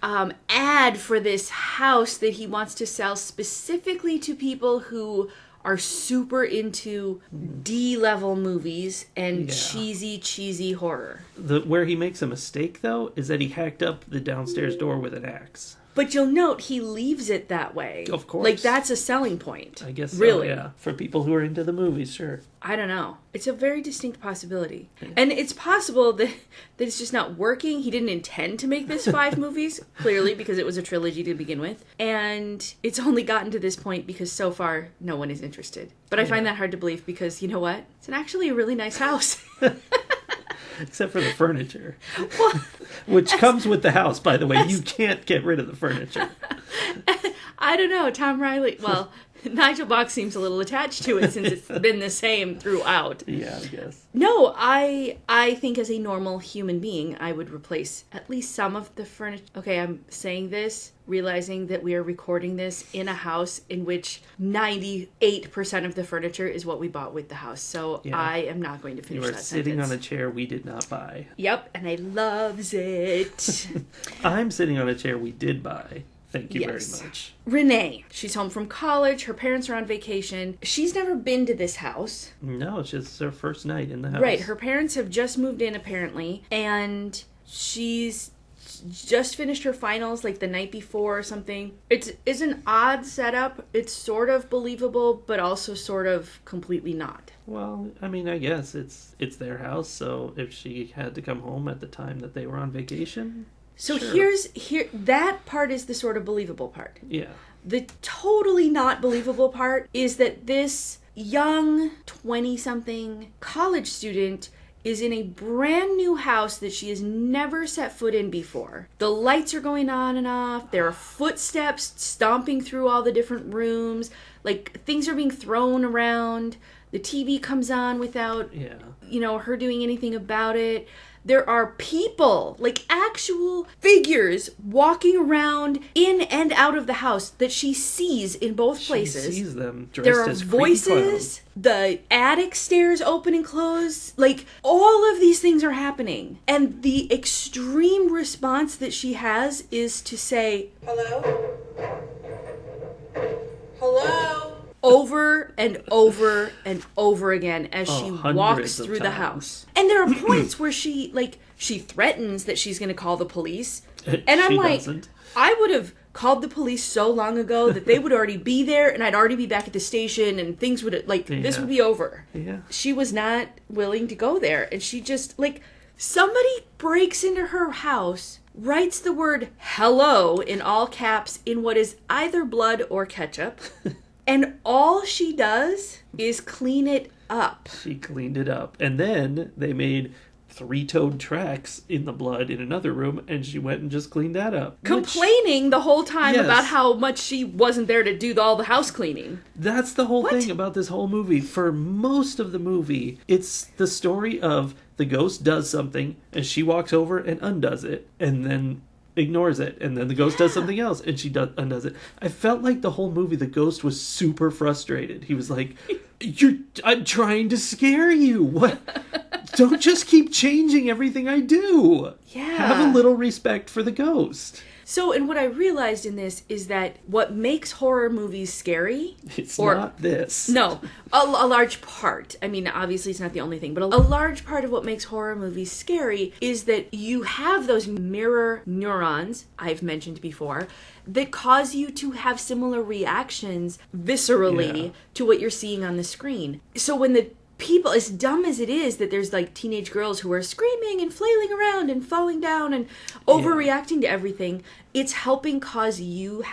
ad for this house that he wants to sell specifically to people who are super into D-level movies and cheesy horror. Where he makes a mistake, though, is that he hacked up the downstairs door with an axe. But you'll note he leaves it that way. Of course. Like, that's a selling point. I guess so, really. Yeah. For people who are into the movies, sure. I don't know. It's a very distinct possibility. And it's possible that it's just not working. He didn't intend to make this 5 movies, clearly, because it was a trilogy to begin with. And it's only gotten to this point because so far no one is interested. But I find that hard to believe because, you know what? It's actually a really nice house. Except for the furniture. Which comes with the house, by the way. You can't get rid of the furniture. I don't know. Tom Riley... Well, Nigel Bach seems a little attached to it since it's been the same throughout. Yeah, I guess. No, I think as a normal human being, I would replace at least some of the furniture. Okay, I'm saying this, realizing that we are recording this in a house in which 98% of the furniture is what we bought with the house. So I am not going to finish that sentence. You are sitting on a chair we did not buy. Yep, and I loves it. I'm sitting on a chair we did buy. Thank you very much. Renee, she's home from college. Her parents are on vacation. She's never been to this house. No, it's just her first night in the house. Right. Her parents have just moved in, apparently. And she's just finished her finals like the night before or something. It's an odd setup. It's sort of believable, but also sort of completely not. Well, I mean, I guess it's their house. So if she had to come home at the time that they were on vacation... So sure. That part is the sort of believable part. Yeah. The totally not believable part is that this young 20-something college student is in a brand new house that she has never set foot in before. The lights are going on and off. There are footsteps stomping through all the different rooms. Like, things are being thrown around. The TV comes on without, her doing anything about it. There are people, like actual figures, walking around in and out of the house that she sees in both places. She sees them dressed there are as voices, the attic stairs open and close. Like, all of these things are happening. And the extreme response that she has is to say, Hello? Hello? Over and over and over again as she walks through the house. And there are points where she threatens that she's going to call the police. And I'm like, I would have called the police so long ago that they would already be there and I'd already be back at the station and things would, this would be over. Yeah. She was not willing to go there. And she just, somebody breaks into her house, writes the word hello in all caps in what is either blood or ketchup. And all she does is clean it up. She cleaned it up. And then they made 3-toed tracks in the blood in another room, and she went and just cleaned that up. Complaining the whole time about how much she wasn't there to do all the house cleaning. That's the whole thing about this whole movie. For most of the movie, it's the story of the ghost does something, and she walks over and undoes it, and then ignores it, and then the ghost does something else and she undoes it. I felt like the whole movie the ghost was super frustrated. He was like, I'm trying to scare you. What? Don't just keep changing everything I do. Yeah. Have a little respect for the ghost. So, and what I realized in this is that what makes horror movies scary... It's not this. No, a large part. I mean, obviously it's not the only thing, but a large part of what makes horror movies scary is that you have those mirror neurons, I've mentioned before, that cause you to have similar reactions viscerally to what you're seeing on the screen. So when the people, as dumb as it is that there's like teenage girls who are screaming and flailing around and falling down and overreacting to everything, it's helping cause you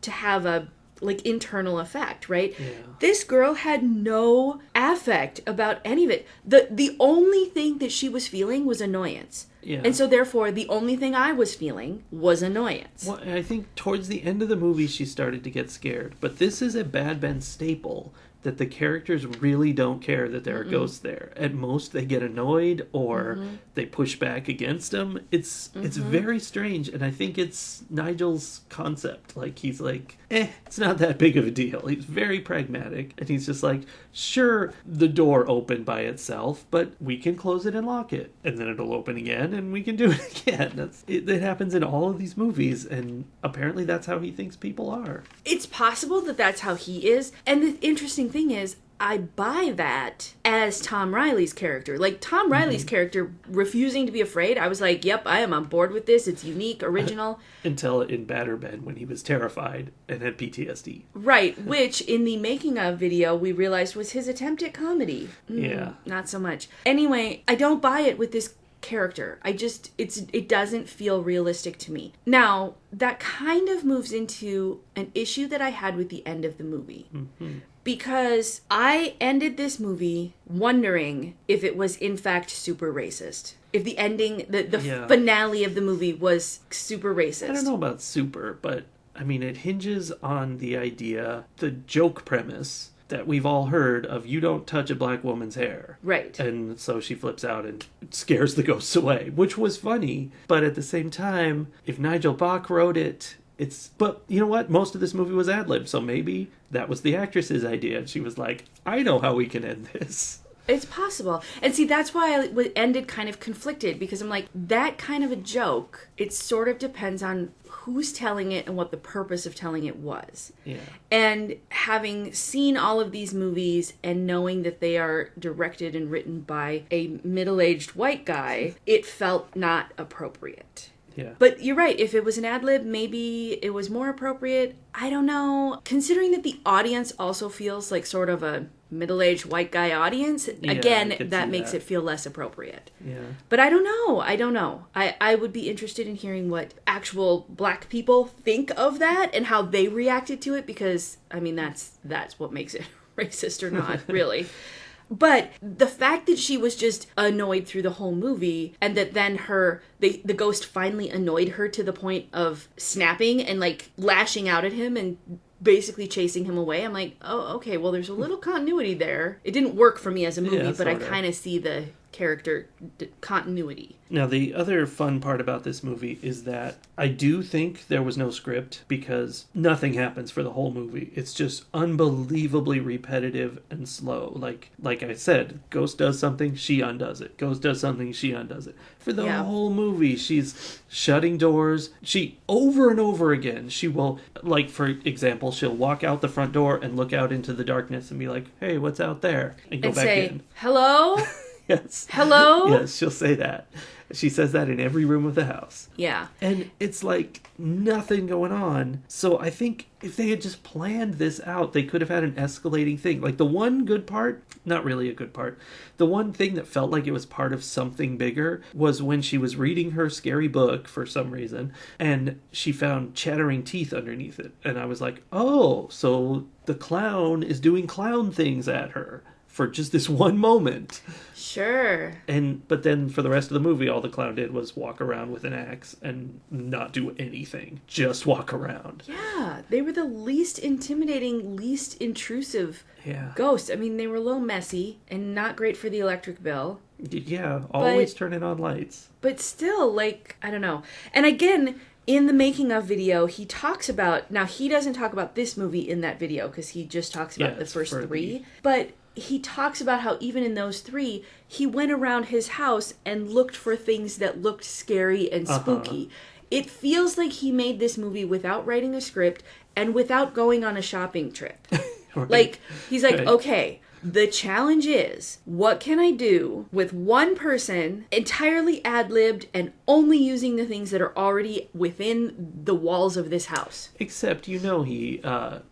to have a like internal effect, right? Yeah. This girl had no affect about any of it. The only thing that she was feeling was annoyance. Yeah. And so therefore the only thing I was feeling was annoyance. Well, I think towards the end of the movie she started to get scared, but this is a Bad Ben staple that the characters really don't care that there are ghosts there. At most, they get annoyed or they push back against them. It's very strange, and I think it's Nigel's concept. Like, he's like, it's not that big of a deal. He's very pragmatic, and he's just like, sure, the door opened by itself, but we can close it and lock it, and then it'll open again, and we can do it again. It happens in all of these movies, and apparently that's how he thinks people are. It's possible that that's how he is, and the interesting thing is, I buy that as Tom Riley's character. Like, Tom Riley's character refusing to be afraid, I was like, yep, I am on board with this. It's unique, original. Until in Badder Ben, when he was terrified and had PTSD. Right, which in the making of video, we realized was his attempt at comedy. Yeah. Not so much. Anyway, I don't buy it with this character. It doesn't feel realistic to me. Now, that kind of moves into an issue that I had with the end of the movie. Because I ended this movie wondering if it was in fact super racist. If the ending, the finale of the movie was super racist. I don't know about super, but I mean, it hinges on the idea, the joke premise that we've all heard of, you don't touch a black woman's hair. Right. And so she flips out and scares the ghosts away, which was funny. But at the same time, if Nigel Bach wrote it, but you know what? Most of this movie was ad-lib, so maybe that was the actress's idea. And she was like, I know how we can end this. It's possible. And see, that's why I ended kind of conflicted, because I'm like, that kind of a joke, it sort of depends on who's telling it and what the purpose of telling it was. Yeah. And having seen all of these movies and knowing that they are directed and written by a middle-aged white guy, it felt not appropriate. Yeah. But you're right. If it was an ad-lib, maybe it was more appropriate. I don't know. Considering that the audience also feels like sort of a middle-aged white guy audience, again, that makes it feel less appropriate. Yeah. But I don't know. I would be interested in hearing what actual black people think of that and how they reacted to it, because, I mean, that's what makes it racist or not, really. But the fact that she was just annoyed through the whole movie, and that then the ghost finally annoyed her to the point of snapping and like lashing out at him and basically chasing him away, I'm like, oh, okay, well, there's a little continuity there. It didn't work for me as a movie, but I kind of see the character continuity. Now, the other fun part about this movie is that I do think there was no script, because nothing happens for the whole movie. It's just unbelievably repetitive and slow. Like I said, Ghost does something, she undoes it. Ghost does something, she undoes it. For the whole movie, she's shutting doors. She, over and over again, she will, like, for example, she'll walk out the front door and look out into the darkness and be like, hey, what's out there? And go back in. Hello? Yes. Hello? Yes, she'll say that. She says that in every room of the house. Yeah. And it's like nothing going on. So I think if they had just planned this out, they could have had an escalating thing. Like, the one good part, not really a good part, the one thing that felt like it was part of something bigger was when she was reading her scary book for some reason, and she found chattering teeth underneath it. And I was like, oh, so the clown is doing clown things at her for just this one moment. Sure. But then for the rest of the movie, all the clown did was walk around with an axe and not do anything. Just walk around. Yeah. They were the least intimidating, least intrusive ghosts. I mean, they were a little messy and not great for the electric bill. Yeah. Always turning on lights. But still, like, I don't know. And again, in the making of video, he talks about... Now, he doesn't talk about this movie in that video, because he just talks about the first three. But he talks about how even in those 3, he went around his house and looked for things that looked scary and spooky. It feels like he made this movie without writing a script and without going on a shopping trip. Right. Like, he's like, Right. okay, the challenge is, what can I do with one person entirely ad-libbed and only using the things that are already within the walls of this house? Except, he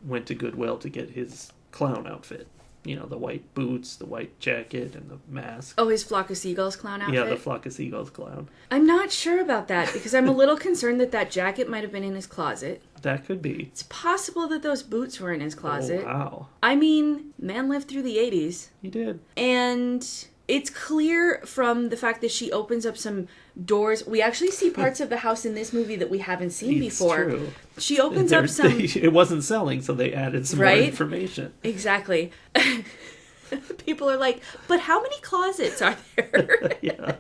went to Goodwill to get his clown outfit. The white boots, the white jacket, and the mask. Oh, his Flock of Seagulls clown outfit? Yeah, the Flock of Seagulls clown. I'm not sure about that, because I'm a little concerned that jacket might have been in his closet. That could be. It's possible that those boots were in his closet. Oh, wow. I mean, man lived through the 80s. He did. And it's clear from the fact that she opens up some doors. We actually see parts of the house in this movie that we haven't seen before. True. She opens up some... It wasn't selling, so they added some more information. Exactly. People are like, but how many closets are there? Yeah.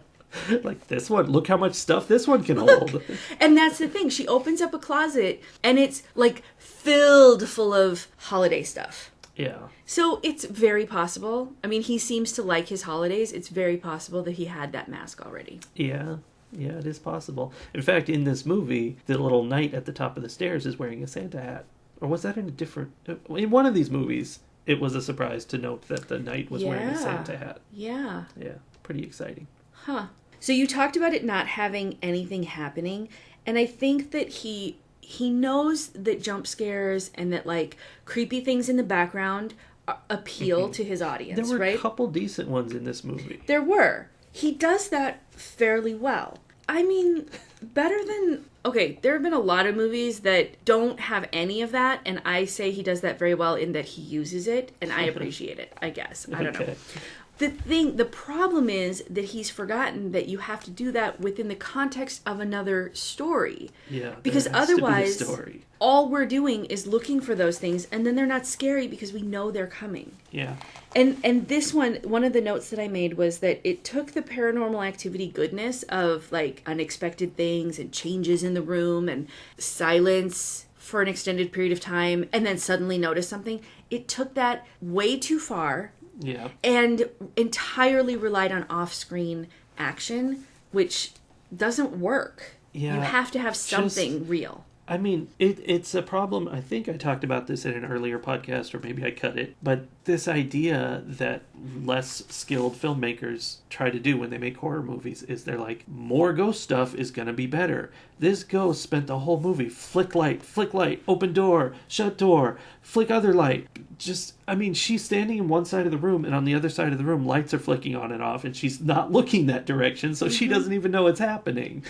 Like this one, look how much stuff this one can hold. And that's the thing. She opens up a closet and it's like filled full of holiday stuff. Yeah. So it's very possible. I mean, he seems to like his holidays. It's very possible that he had that mask already. Yeah. Yeah, it is possible. In fact, in this movie, the little knight at the top of the stairs is wearing a Santa hat. Or was that in a different... In one of these movies, it was a surprise to note that the knight was wearing a Santa hat. Yeah. Yeah. Pretty exciting. Huh. So you talked about it not having anything happening, and I think that he knows that jump scares and that like creepy things in the background appeal to his audience, There were right? a couple decent ones in this movie. There were. He does that fairly well. I mean, better than... Okay, there have been a lot of movies that don't have any of that, and I say he does that very well in that he uses it, and I appreciate it, I guess. I don't know. The problem is that he's forgotten that you have to do that within the context of another story. Yeah. Because otherwise, all we're doing is looking for those things, and then they're not scary because we know they're coming. Yeah. And this one of the notes that I made was that it took the Paranormal Activity goodness of like unexpected things and changes in the room and silence for an extended period of time and then suddenly notice something. It took that way too far. Yeah. And entirely relied on off-screen action, which doesn't work. Yeah. You have to have something real. I mean, it's a problem. I think I talked about this in an earlier podcast, or maybe I cut it. But this idea that less skilled filmmakers try to do when they make horror movies is they're like, more ghost stuff is going to be better. This ghost spent the whole movie, flick light, open door, shut door, flick other light. She's standing in one side of the room, and on the other side of the room, lights are flicking on and off, and she's not looking that direction, so she doesn't even know what's happening.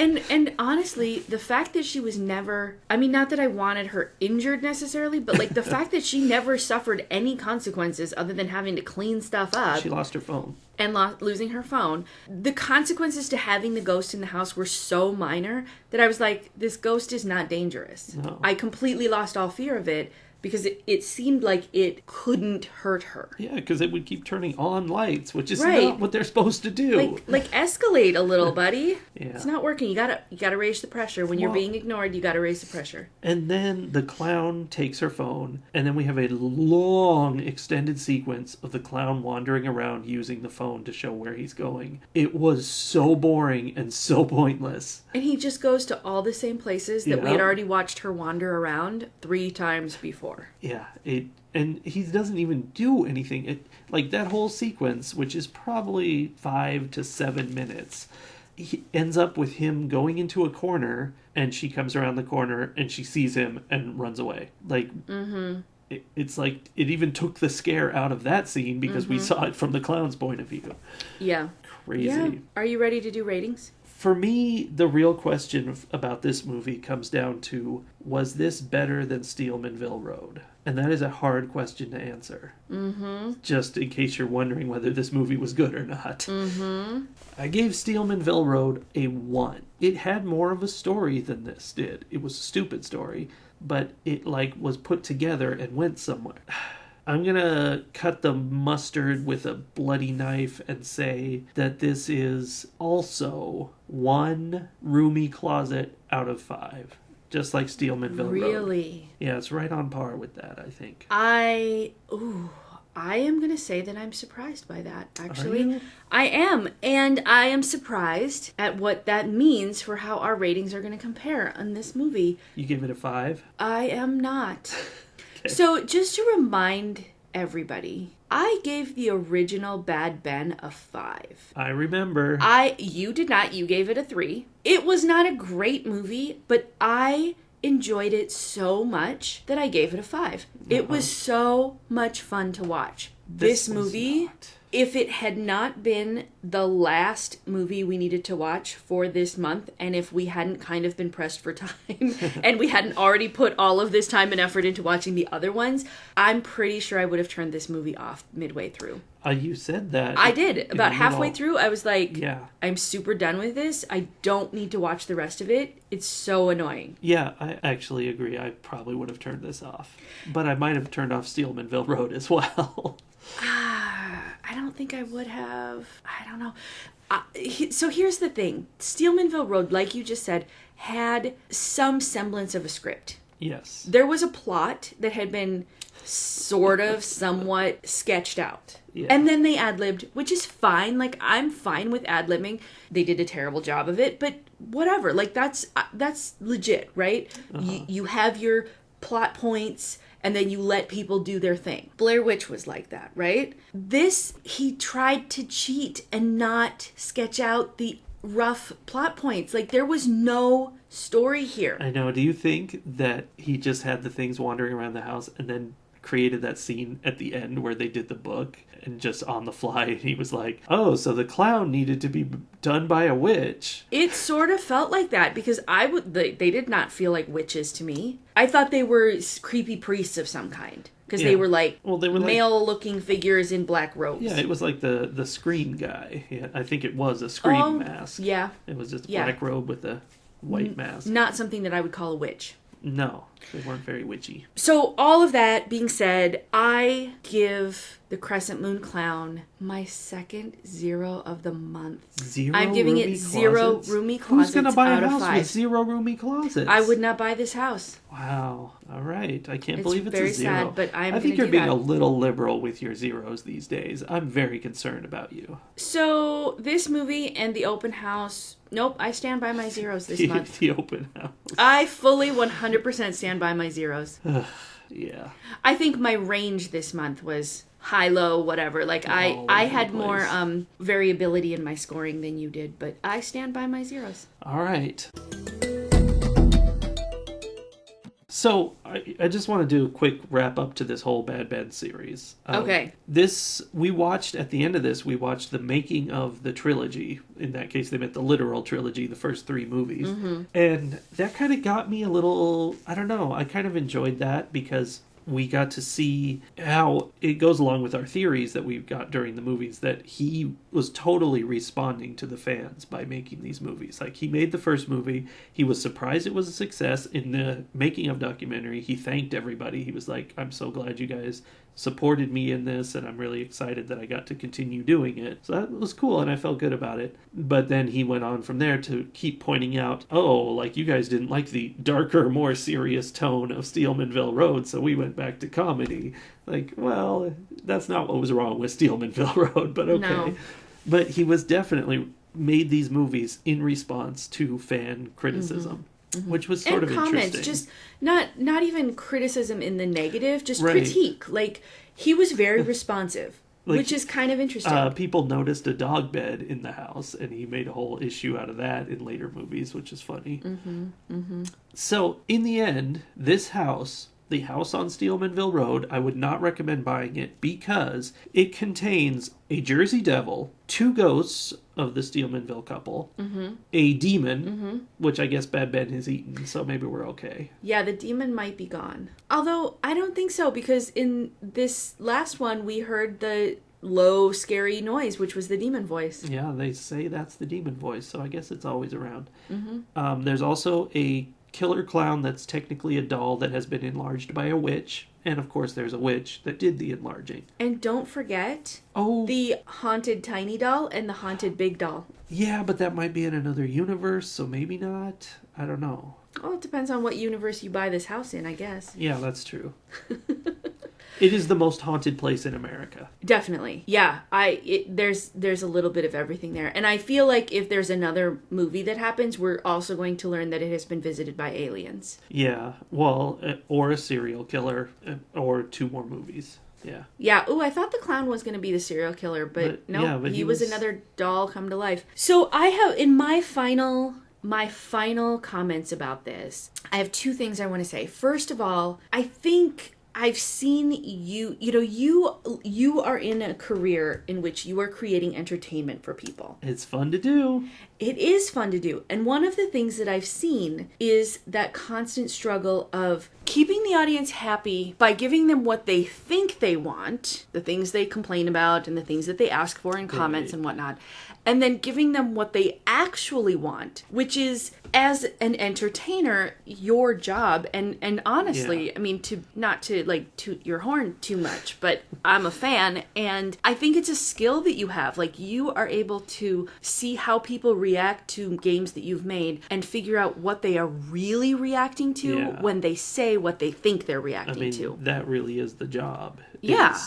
And honestly, the fact that she was never... I mean, not that I wanted her injured necessarily, but like the fact that she never suffered any consequences other than having to clean stuff up. She lost her phone. And losing her phone. The consequences to having the ghost in the house were so minor that I was like, this ghost is not dangerous. No. I completely lost all fear of it. Because it seemed like it couldn't hurt her. Yeah, because it would keep turning on lights, which is not what they're supposed to do. Like escalate a little, buddy. Yeah. It's not working. You gotta raise the pressure. When you're being ignored, you gotta raise the pressure. And then the clown takes her phone, and then we have a long extended sequence of the clown wandering around using the phone to show where he's going. It was so boring and so pointless. And he just goes to all the same places that we had already watched her wander around 3 times before. Yeah, and he doesn't even do anything. Like that whole sequence, which is probably 5 to 7 minutes, he ends up with him going into a corner, and she comes around the corner, and she sees him and runs away. Like, it's like it even took the scare out of that scene because we saw it from the clown's point of view. Yeah. Crazy. Yeah. Are you ready to do ratings? For me, the real question about this movie comes down to, was this better than Steelmanville Road? And that is a hard question to answer. Mm-hmm. Just in case you're wondering whether this movie was good or not. Mm-hmm. I gave Steelmanville Road a 1. It had more of a story than this did. It was a stupid story, but it was put together and went somewhere. I'm going to cut the mustard with a bloody knife and say that this is also 1 roomy closet out of 5. Just like Steelmanville Road. Really? Yeah, it's right on par with that, I think. I am going to say that I'm surprised by that, actually. Are you? I am. And I am surprised at what that means for how our ratings are going to compare on this movie. You give it a 5? I am not. Okay. So, just to remind everybody, I gave the original Bad Ben a 5. I remember. You did not. You gave it a 3. It was not a great movie, but I enjoyed it so much that I gave it a 5. It was so much fun to watch. This was movie, not. if it had not been the last movie we needed to watch for this month, and if we hadn't kind of been pressed for time, and we hadn't already put all of this time and effort into watching the other ones, I'm pretty sure I would have turned this movie off midway through. You said that. I did. in About the halfway middle. through, I was like, Yeah. I'm super done with this. I don't need to watch the rest of it. It's so annoying. Yeah, I actually agree. I probably would have turned this off. But I might have turned off Steelmanville Road as well. I don't think I would have. I don't know. So here's the thing. Steelmanville Road, like you just said, had some semblance of a script. Yes. There was a plot that had been sort of somewhat sketched out. Yeah. And then they ad-libbed, which is fine. Like, I'm fine with ad-libbing. They did a terrible job of it, but whatever. Like, that's legit, right? You have your plot points, and then you let people do their thing. Blair Witch was like that, right? This, he tried to cheat and not sketch out the rough plot points. Like, there was no story here. I know. Do you think that he just had the things wandering around the house and then created that scene at the end where they did the book and just on the fly and he was like, oh, so the clown needed to be done by a witch? It sort of felt like that because they did not feel like witches to me. I thought they were creepy priests of some kind because they were like male-looking figures in black robes. Yeah, it was like the Scream guy. Yeah, I think it was a Scream mask. Yeah. It was just a black robe with a white mask. Not something that I would call a witch. No, they weren't very witchy. So all of that being said, I give the Crescent Moon Clown my second 0 of the month. 0 I'm giving roomy it 0 closets? roomy closets Who's going to buy out a of house 5. with 0 roomy closets? I would not buy this house. Wow. All right. I can't It's believe it's very a 0. sad, but I'm I think gonna you're do being that. a little liberal with your zeros these days. I'm very concerned about you. So this movie and the open house, nope, I stand by my zeros this month. The open house. I fully 100% stand by my zeros. Yeah. I think my range this month was high, low, whatever. Like All I over had the more place. variability in my scoring than you did, but I stand by my zeros. All right. So, I just want to do a quick wrap up to this whole Bad Ben series. Okay. We watched, at the end of this, we watched the making of the trilogy. In that case, they meant the literal trilogy, the first 3 movies. Mm-hmm. And that kind of got me a little, I don't know, I kind of enjoyed that because we got to see how it goes along with our theories that we've got during the movies, that he was totally responding to the fans by making these movies. Like, he made the first movie, he was surprised it was a success. In the making of documentary, he thanked everybody. He was like, I'm so glad you guys supported me in this, and I'm really excited that I got to continue doing it. So that was cool, and I felt good about it. But then he went on from there to keep pointing out, oh, like, you guys didn't like the darker, more serious tone of Steelmanville Road, so we went back to comedy. Like, well, that's not what was wrong with Steelmanville Road, but okay. No. But he was definitely made these movies in response to fan criticism. Mm-hmm. Which was sort and of comments, interesting. just not even criticism in the negative, just Right. critique. Like, he was very responsive, Like, which is kind of interesting. People noticed a dog bed in the house, and he made a whole issue out of that in later movies, which is funny. Mm-hmm, mm-hmm. So, in the end, this house, the house on Steelmanville Road, I would not recommend buying it because it contains a Jersey Devil, 2 ghosts of the Steelmanville couple, a demon, which I guess Bad Ben has eaten, so maybe we're okay. Yeah, the demon might be gone. Although, I don't think so, because in this last one, we heard the low, scary noise, which was the demon voice. Yeah, they say that's the demon voice, so I guess it's always around. Mm-hmm. There's also a killer clown that's technically a doll that has been enlarged by a witch. And of course, there's a witch that did the enlarging. And don't forget Oh, the haunted tiny doll and the haunted big doll. yeah, but that might be in another universe, so maybe not. I don't know. Well, it depends on what universe you buy this house in, I guess. Yeah, that's true. It is the most haunted place in America. Definitely. Yeah. There's a little bit of everything there. And I feel like if there's another movie that happens, we're also going to learn that it has been visited by aliens. Yeah. Well, or a serial killer, or 2 more movies. Yeah. Yeah. Ooh, I thought the clown was going to be the serial killer, but no, yeah, but he was another doll come to life. So I have, in my final comments about this, I have 2 things I want to say. First of all, I think I've seen you are in a career in which you are creating entertainment for people. It's fun to do. It is fun to do. And one of the things that I've seen is that constant struggle of keeping the audience happy by giving them what they think they want, the things they complain about and the things that they ask for in comments and whatnot, and then giving them what they actually want, which is, as an entertainer, your job. And honestly, I mean, not to like toot your horn too much, but I'm a fan, and I think it's a skill that you have. Like, you are able to see how people react to games that you've made and figure out what they are really reacting to when they say what they think they're reacting to. That really is the job. Yeah.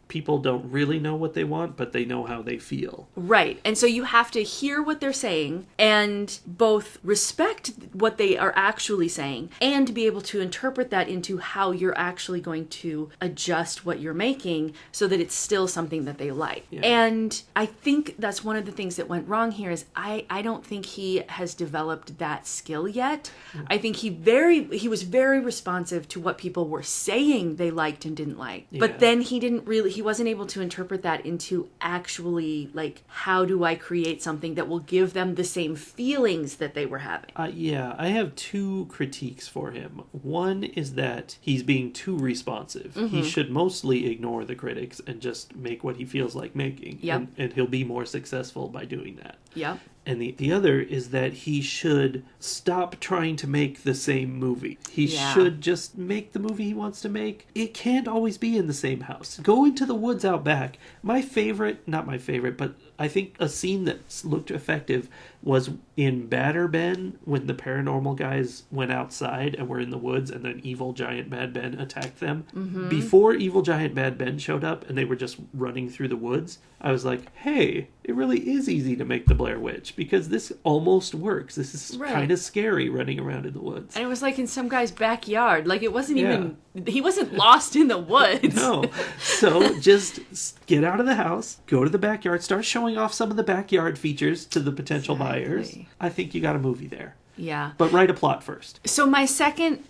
People don't really know what they want, but they know how they feel. Right. And so you have to hear what they're saying and both respect what they are actually saying and be able to interpret that into how you're actually going to adjust what you're making so that it's still something that they like. Yeah. And I think that's one of the things that went wrong here is I don't think he has developed that skill yet. I think he was very responsive to what people were saying they liked and didn't like. Yeah. But then he wasn't able to interpret that into actually, like, how do I create something that will give them the same feelings that they were having? I have 2 critiques for him. One is that he's being too responsive. Mm-hmm. He should mostly ignore the critics and just make what he feels like making. Yep. And he'll be more successful by doing that. Yep. And the other is that he should stop trying to make the same movie. He should just make the movie he wants to make. It can't always be in the same house. Go into the woods out back. Not my favorite, but I think a scene that looked effective was in Batter Ben when the paranormal guys went outside and were in the woods and then Evil Giant Bad Ben attacked them. Mm-hmm. Before Evil Giant Bad Ben showed up and they were just running through the woods, I was like, hey, it really is easy to make the Blair Witch because this almost works. This is kind of scary running around in the woods. And it was like in some guy's backyard. Like, it wasn't even... He wasn't lost in the woods. No. So just get out of the house, go to the backyard, start showing off some of the backyard features to the potential buyers. I think you got a movie there. Yeah. But write a plot first. So my second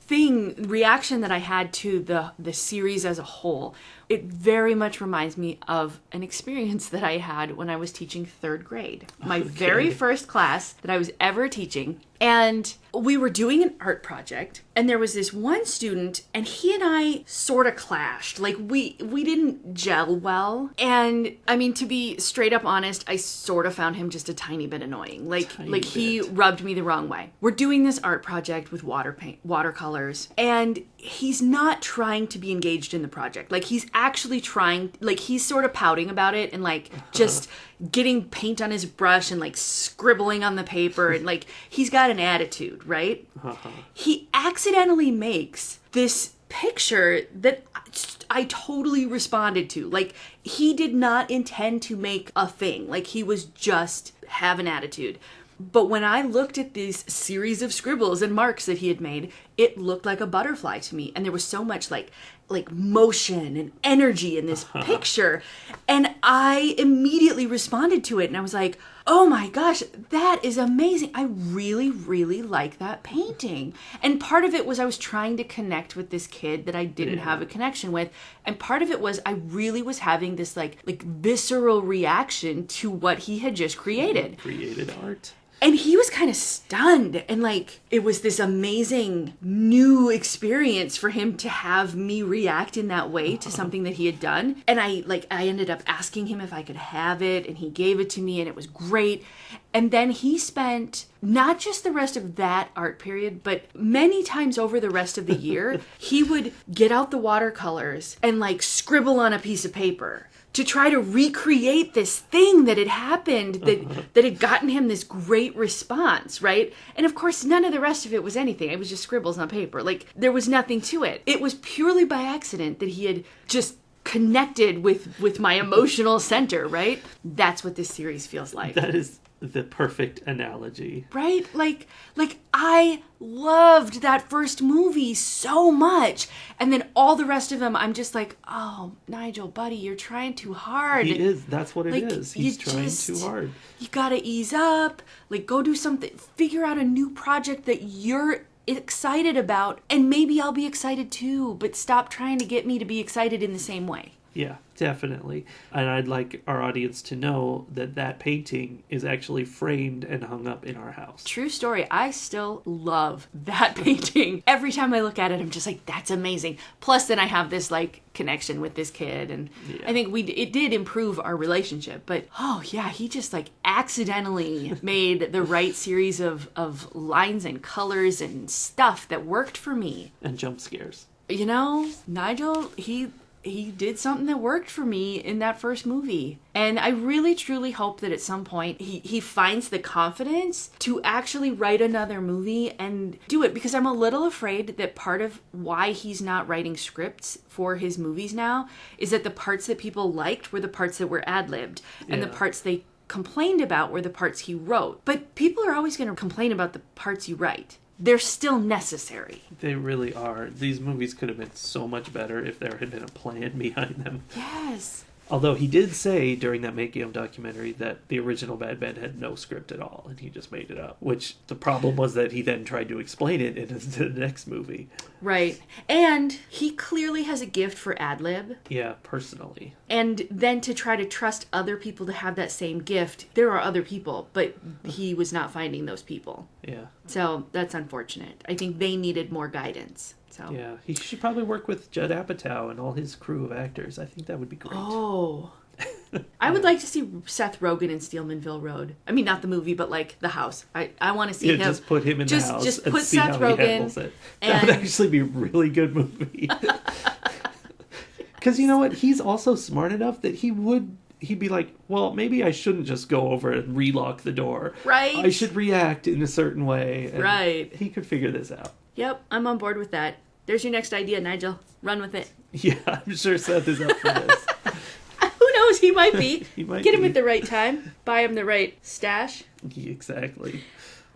reaction that I had to the series as a whole, it very much reminds me of an experience that I had when I was teaching 3rd grade. My very first class that I was ever teaching. And we were doing an art project, and there was this one student, and he and I sort of clashed. Like, we didn't gel well. And, I mean, to be straight up honest, I sort of found him just a tiny bit annoying. He rubbed me the wrong way. We're doing this art project with watercolors, and he's not trying to be engaged in the project. Like, he's actually trying, like, he's sort of pouting about it and, like, just getting paint on his brush and, like, scribbling on the paper, and, like, he's got an attitude, right? He accidentally makes this picture that I totally responded to. Like, he did not intend to make a thing. Like, he was just have an attitude. But when I looked at these series of scribbles and marks that he had made, it looked like a butterfly to me. And there was so much like motion and energy in this picture. And I immediately responded to it. And I was like, oh my gosh, that is amazing. I really, really like that painting. And part of it was I was trying to connect with this kid that I didn't have a connection with. And part of it was I really was having this like visceral reaction to what he had just created. Created art. And he was kind of stunned, and like it was this amazing new experience for him to have me react in that way to something that he had done. And I ended up asking him if I could have it, and he gave it to me, and it was great. And then he spent not just the rest of that art period, but many times over the rest of the year, he would get out the watercolors and like scribble on a piece of paper to try to recreate this thing that had happened, that had gotten him this great response, right? And of course, none of the rest of it was anything. It was just scribbles on paper. Like, there was nothing to it. It was purely by accident that he had just connected with my emotional center, right? That's what this series feels like. That is the perfect analogy. Right? Like I loved that first movie so much. And then all the rest of them, I'm just like, oh, Nigel, buddy, you're trying too hard. He is. That's what it is. He's trying too hard. You gotta ease up. Like, go do something. Figure out a new project that you're excited about. And maybe I'll be excited too. But stop trying to get me to be excited in the same way. Yeah, definitely. And I'd like our audience to know that that painting is actually framed and hung up in our house. True story. I still love that painting. Every time I look at it, I'm just like, that's amazing. Plus, then I have this like connection with this kid, and I think it did improve our relationship. But oh yeah, he just like accidentally made the right series of lines and colors and stuff that worked for me. And jump scares. You know, Nigel, he did something that worked for me in that first movie. And I really, truly hope that at some point he finds the confidence to actually write another movie and do it. Because I'm a little afraid that part of why he's not writing scripts for his movies now is that the parts that people liked were the parts that were ad-libbed. And the parts they complained about were the parts he wrote. But people are always going to complain about the parts you write. They're still necessary. They really are. These movies could have been so much better if there had been a plan behind them. Yes. Although he did say during that Making of documentary that the original Bad Ben had no script at all, and he just made it up. Which the problem was that he then tried to explain it in the next movie. Right. And he clearly has a gift for ad-lib. Yeah, personally. And then to try to trust other people to have that same gift, there are other people, but he was not finding those people. Yeah. So that's unfortunate. I think they needed more guidance. So. Yeah, he should probably work with Judd Apatow and all his crew of actors. I think that would be great. Oh. I would like to see Seth Rogen in Steelmanville Road. I mean, not the movie, but like the house. I want to see him. Just put him in the house. Just and put see Seth how he Rogen. handles it. That would actually be a really good movie. Because you know what? He's also smart enough that he'd be like, well, maybe I shouldn't just go over and relock the door. Right. I should react in a certain way. And right. He could figure this out. Yep, I'm on board with that. There's your next idea, Nigel. Run with it. Yeah, I'm sure Seth is up for this. Who knows? He might be. He might Get him be. at the right time. Buy him the right stash. Exactly.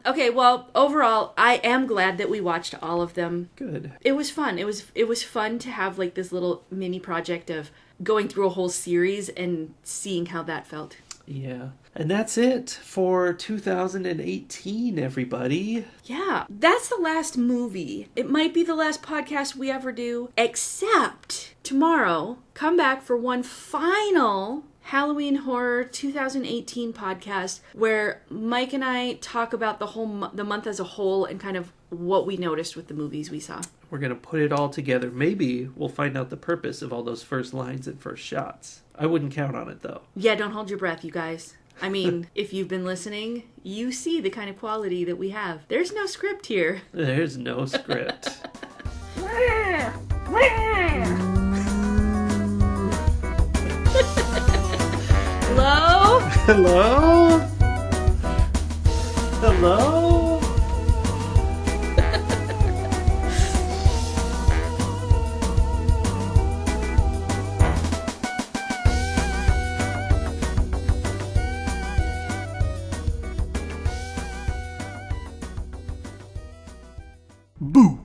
Okay, well, overall, I am glad that we watched all of them. Good. It was fun. It was fun to have like this little mini project of going through a whole series and seeing how that felt. Yeah. And that's it for 2018, everybody. Yeah, that's the last movie. It might be the last podcast we ever do, except tomorrow, come back for one final Halloween Horror 2018 podcast where Mike and I talk about the month as a whole and kind of what we noticed with the movies we saw. We're going to put it all together. Maybe we'll find out the purpose of all those first lines and first shots. I wouldn't count on it, though. Yeah, don't hold your breath, you guys. I mean, if you've been listening, you see the kind of quality that we have. There's no script here. There's no script. Hello? Hello? Hello? Boo!